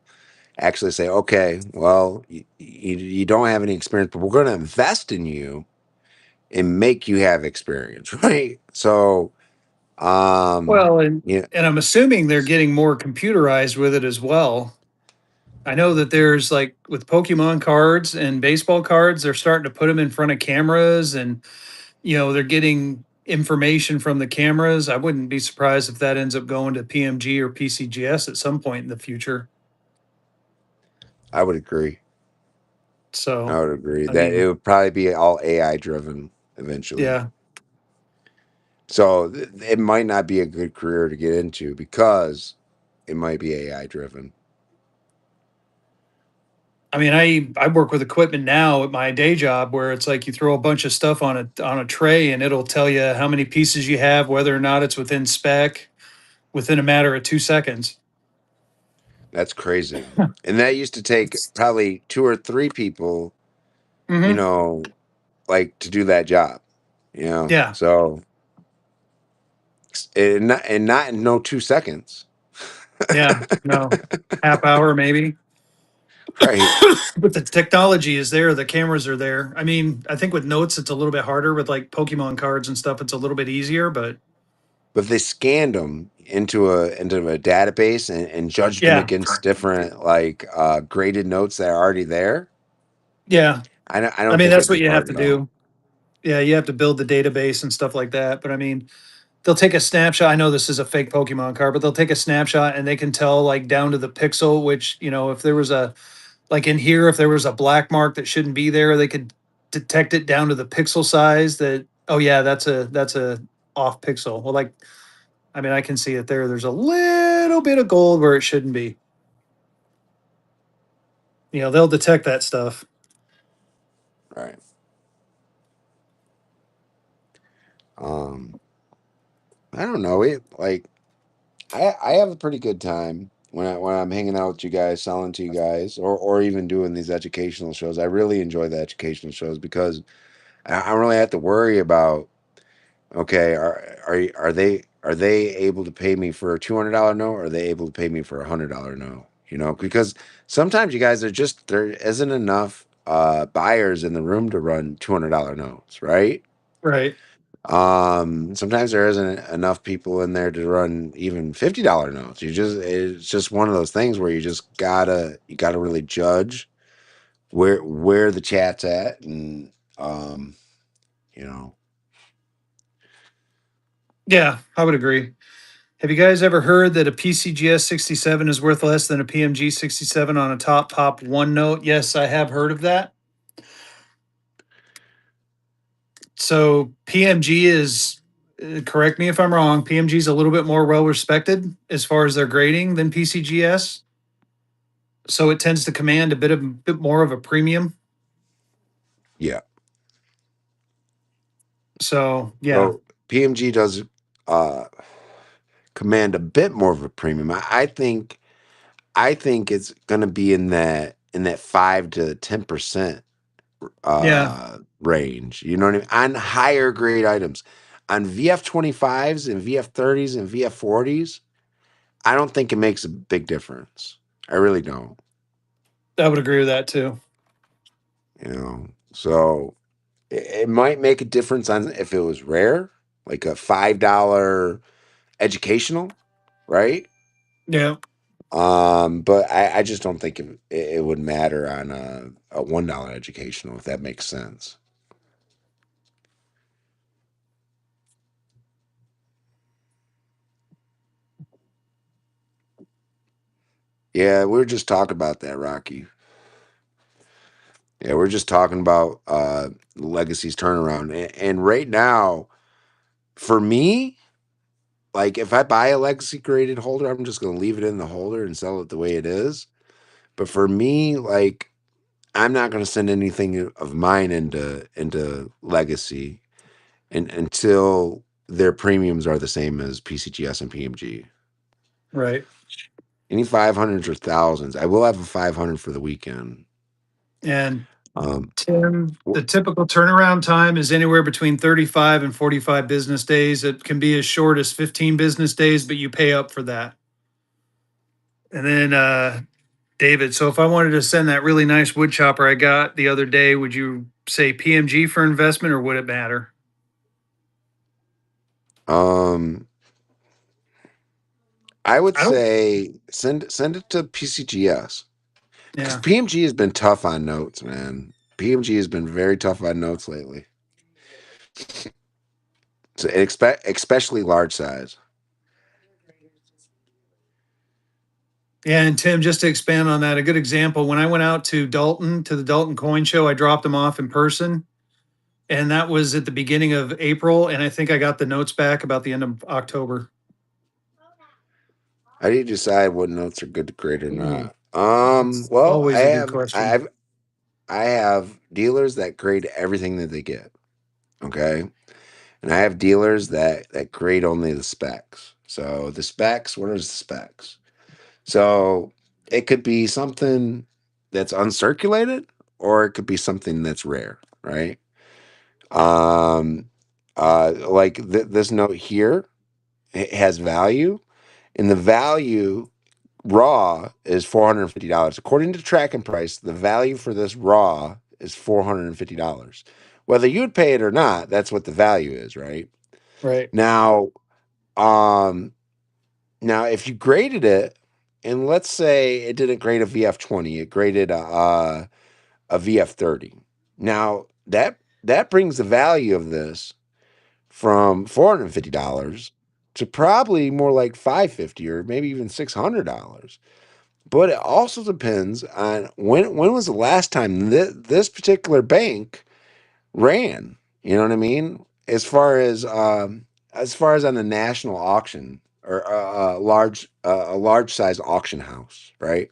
actually say, okay, well, you don't have any experience, but we're going to invest in you and make you have experience, right? So Well, and yeah, and I'm assuming they're getting more computerized with it as well. I know that there's like with Pokemon cards and baseball cards, they're starting to put them in front of cameras and they're getting information from the cameras. I wouldn't be surprised if that ends up going to PMG or PCGS at some point in the future. I would agree. I So, would agree I that it mean, would probably be all AI driven eventually. yeah. So it might not be a good career to get into because it might be AI driven. I mean, I work with equipment now at my day job where it's like you throw a bunch of stuff on a tray and it'll tell you how many pieces you have, whether or not it's within spec, within a matter of 2 seconds. That's crazy. And that used to take probably two or three people, you Hmm. know, like to do that job. Yeah. So and not in no 2 seconds. Yeah. No, half hour maybe. Right. But the technology is there, the cameras are there. I mean, I think with notes it's a little bit harder with like Pokemon cards and stuff. It's a little bit easier, but But if they scanned them into a database and judged them yeah. against different like graded notes that are already there, Yeah. I I don't mean, think that's it'd what be you have hard to at all. do. Yeah, you have to build the database and stuff like that. But I mean, they'll take a snapshot. I know this is a fake Pokemon card, but they'll take a snapshot and they can tell like down to the pixel, which, if there was a like in here, if there was a black mark that shouldn't be there, they could detect it down to the pixel size that, oh yeah, that's a off pixel. Well, like, I mean, I can see it there. There's a little bit of gold where it shouldn't be. They'll detect that stuff. Right. Um, I don't know. I have a pretty good time when I'm hanging out with you guys, selling to you guys, or even doing these educational shows. I really enjoy the educational shows because I don't really have to worry about, okay, are they able to pay me for a $200 note, or are they able to pay me for $100 note? Because sometimes you guys there isn't enough buyers in the room to run $200 notes, right? Right. Sometimes there isn't enough people in there to run even $50 notes. It's just one of those things where you gotta really judge where the chat's at, and um, you know, Yeah, I would agree. Have you guys ever heard that a PCGS 67 is worth less than a PMG 67 on a top pop one note? Yes, I have heard of that. So PMG is, correct me if I'm wrong, PMG is a little bit more well respected as far as their grading than PCGS. So it tends to command a bit more of a premium. yeah. So yeah, So PMG does uh command a bit more of a premium. I think it's gonna be in that 5 to 10% yeah, range. You know what I mean? On higher grade items. on VF25s and VF30s and VF40s, I don't think it makes a big difference. I really don't. I would agree with that too. So it might make a difference on if it was rare, like a $5 educational, right? Yeah. But I just don't think it would matter on a $1 educational, if that makes sense. Yeah, we were just talking about that, Rocky. Yeah, we're just talking about Legacy's turnaround, and right now, for me, like if I buy a Legacy graded holder, I'm just gonna leave it in the holder and sell it the way it is. But for me, like I'm not gonna send anything of mine into Legacy until their premiums are the same as PCGS and PMG. Right. Any 500s or thousands, I will have a 500 for the weekend. And Um, Tim, wh- the typical turnaround time is anywhere between 35 and 45 business days. It can be as short as 15 business days, but you pay up for that. And then David, so if I wanted to send that really nice wood chopper I got the other day, would you say PMG for investment or would it matter? um, I would I don't. say send it to PCGS because Yeah. PMG has been tough on notes, man. PMG has been very tough on notes lately. So especially large size. Yeah, and Tim, just to expand on that, a good example, when I went out to Dalton, to the Dalton Coin Show, I dropped them off in person. And that was at the beginning of April. And I think I got the notes back about the end of October. How do you decide what notes are good to grade or not? It's Well, always a good question. I have dealers that grade everything that they get. Okay. And I have dealers that grade only the specs. So the specs, what are the specs? So it could be something that's uncirculated or it could be something that's rare, right? Um like this note here, it has value, and the value raw is $450. According to track and price, the value for this raw is $450. Whether you'd pay it or not, that's what the value is, right? Right. Now, um, now if you graded it, and let's say it didn't grade a VF20, it graded a VF30. Now that brings the value of this from $450 to probably more like 550 or maybe even $600. But it also depends on when was the last time this particular bank ran. You know what I mean? As far as on a national auction or a large size auction house, right?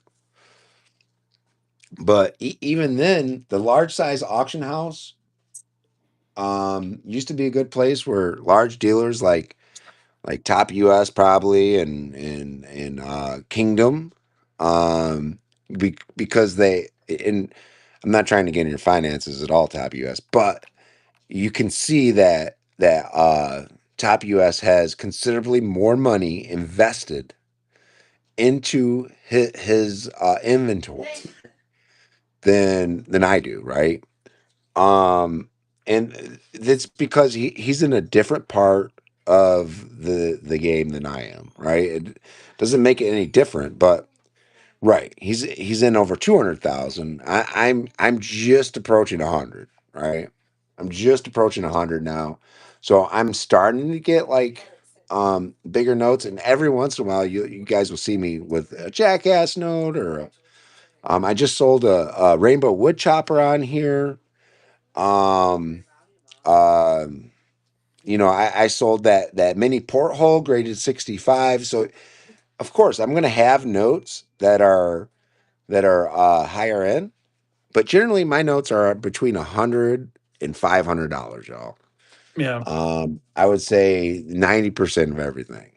But even then, the large size auction house used to be a good place where large dealers like Top US probably and Kingdom, because they and I'm not trying to get in your finances at all, Top US, but you can see that Top US has considerably more money invested into his inventory than I do, right? Um, and that's because he's in a different part of the game than I am, right? It doesn't make it any different, but right, he's in over 200,000. I'm just approaching 100, right? I'm just approaching 100 now, so I'm starting to get like bigger notes, and every once in a while, you guys will see me with a jackass note or I just sold a rainbow wood chopper on here. Um, um, I sold that mini porthole graded 65. So of course I'm gonna have notes that are higher end, but generally my notes are between $100 and $500, y'all. Yeah. I would say 90% of everything.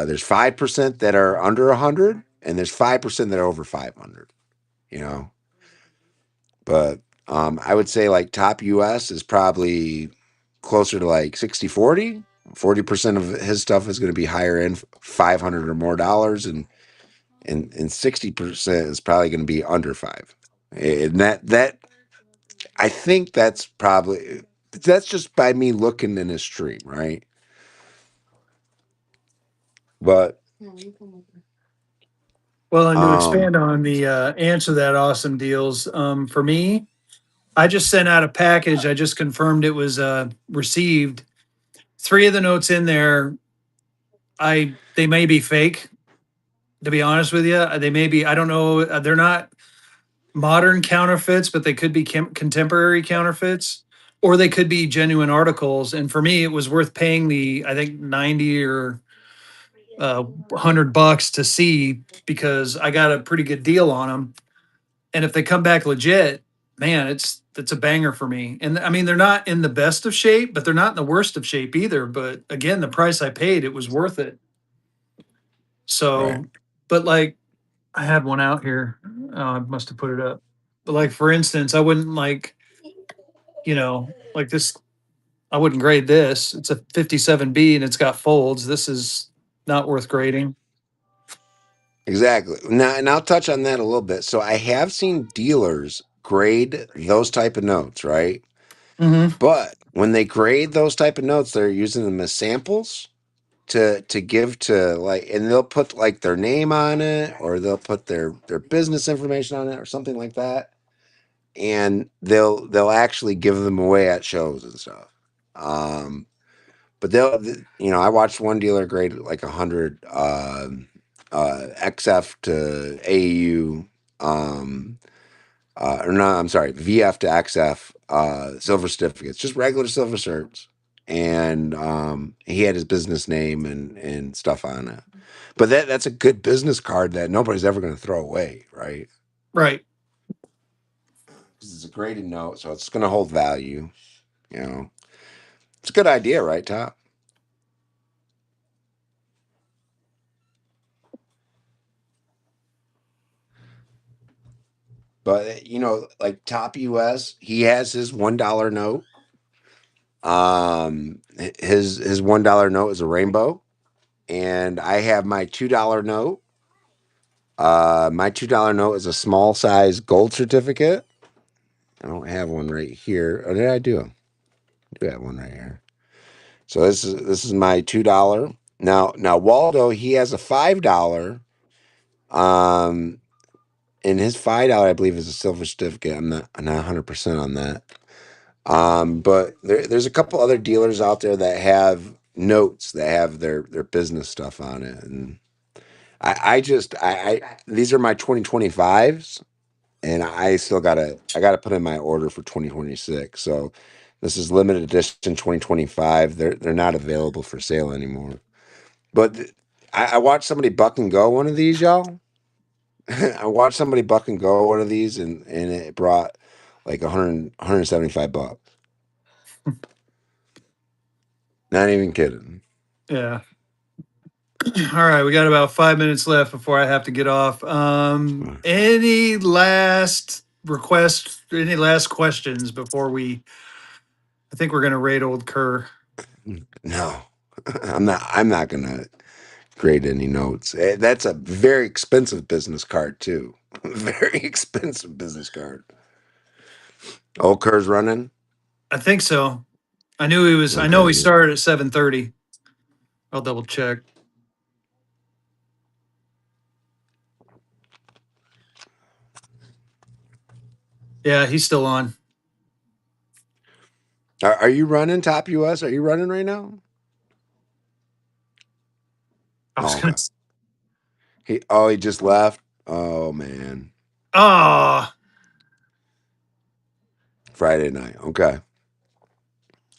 There's 5% that are under 100, and there's 5% that are over 500. You know, but I would say like Top US is probably closer to like 60-40. 40% of his stuff is going to be higher end, 500 or more dollars, and 60% is probably going to be under five. And that I think that's just by me looking in his stream, right? But Well, and to um expand on the answer to that awesome deals, for me, I just sent out a package. I just confirmed it was received. Three of the notes in there, they may be fake. To be honest with you, they may be. I don't know. They're not modern counterfeits, but they could be contemporary counterfeits, or they could be genuine articles. And for me, it was worth paying the I think 90 or $100 to see because I got a pretty good deal on them. And if they come back legit, man, it's a banger for me. And I mean, they're not in the best of shape, but they're not in the worst of shape either. But again, the price I paid, it was worth it. right. So, but like I had one out here. I must have put it up. But like for instance, I wouldn't like this. I wouldn't grade this. It's a 57B and it's got folds. This is not worth grading. Exactly. Now, and I'll touch on that a little bit. So I have seen dealers grade those type of notes, right? Mm-hmm. But when they grade those type of notes, they're using them as samples to give to like, and they'll put like their name on it, or they'll put their business information on it, or something like that, and they'll actually give them away at shows and stuff. Um, but I watched one dealer grade like 100 XF to AU, um, or no, I'm sorry, VF to XF silver certificates, just regular silver certs, and he had his business name and stuff on it. But that's a good business card that nobody's ever going to throw away, right? Right. 'Cause it's a graded note, so it's going to hold value. You know, it's a good idea, right, Top? But like Top US, he has his $1 note. His $1 note is a rainbow, and I have my $2 note. My $2 note is a small size gold certificate. I don't have one right here. Oh, did I do? I do have one right here. So this is my $2. Now Waldo, he has a $5. Um, and his $5, I believe, is a silver certificate. I'm not 100% on that. But there's a couple other dealers out there that have notes that have their business stuff on it, and I these are my 2025s, and I gotta put in my order for 2026. So this is limited edition 2025. They're not available for sale anymore. But I watched somebody buck and go one of these, y'all. I watched somebody buck and go one of these, and it brought like 175 bucks. Not even kidding. Yeah. All right, we got about 5 minutes left before I have to get off. Any last requests? Any last questions before we? I think we're gonna raid old Kerr. No, I'm not gonna grade any notes. That's a very expensive business card too. Very expensive business card. Old Kerr's running. I think so. I knew he was. I know he Okay. started at 7:30. I'll double check. Yeah, he's still on. Are you running Top US? Are you running right now? I was Oh, gonna. okay. He just left. Oh man. Ah, Friday night. Okay.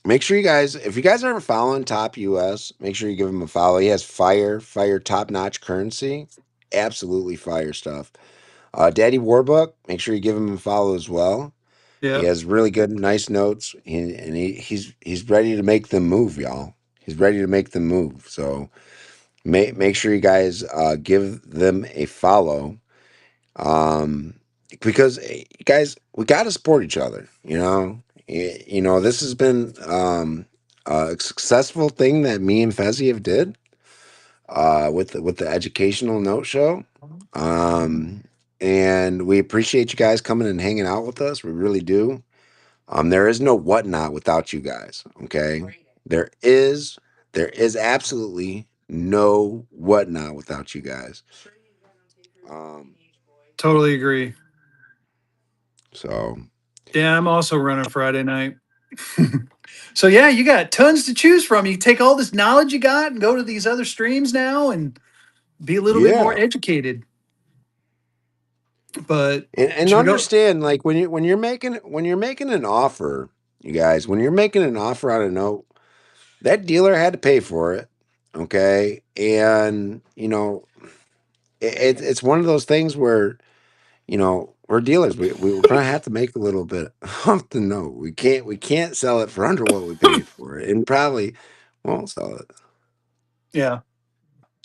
Make sure you guys, if you guys aren't following Top US, make sure you give him a follow. He has fire, top notch currency. Absolutely fire stuff. Daddy Warbuck, make sure you give him a follow as well. He yeah. has really good, nice notes, and he's ready to make them move, y'all. He's ready to make them move. So make sure you guys give them a follow, um, because guys, we got to support each other. This has been a successful thing that me and Fezzy have did with the educational note show. Um, and we appreciate you guys coming and hanging out with us. We really do. There is no whatnot without you guys. Okay, there is there is absolutely no whatnot without you guys. Um, Totally agree. so Yeah, I'm also running Friday night. So yeah, you got tons to choose from. You take all this knowledge you got and go to these other streams now and be a little bit more yeah, educated. But and should we go? understand like when you're making an offer, you guys, when you're making an offer on a note, that dealer had to pay for it. Okay, and it's one of those things where we're dealers. We're gonna have to make a little bit off the note. We can't sell it for under what we paid for it, and probably won't sell it. Yeah,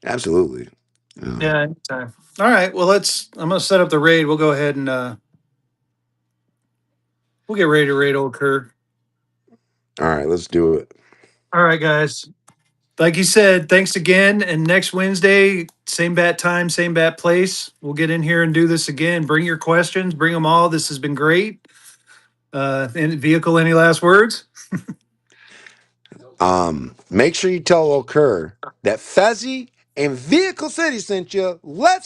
Absolutely. Yeah. yeah, anytime. All right. Well, let's. I'm gonna set up the raid. We'll go ahead and we'll get ready to raid old Kurt. All right, let's do it. All right, guys. Like you said, thanks again. And next Wednesday, same bat time, same bat place. We'll get in here and do this again. Bring your questions. Bring them all. This has been great. And vehicle. Any last words? Make sure you tell Okur that Fezzy and Vehicle City sent you. Let's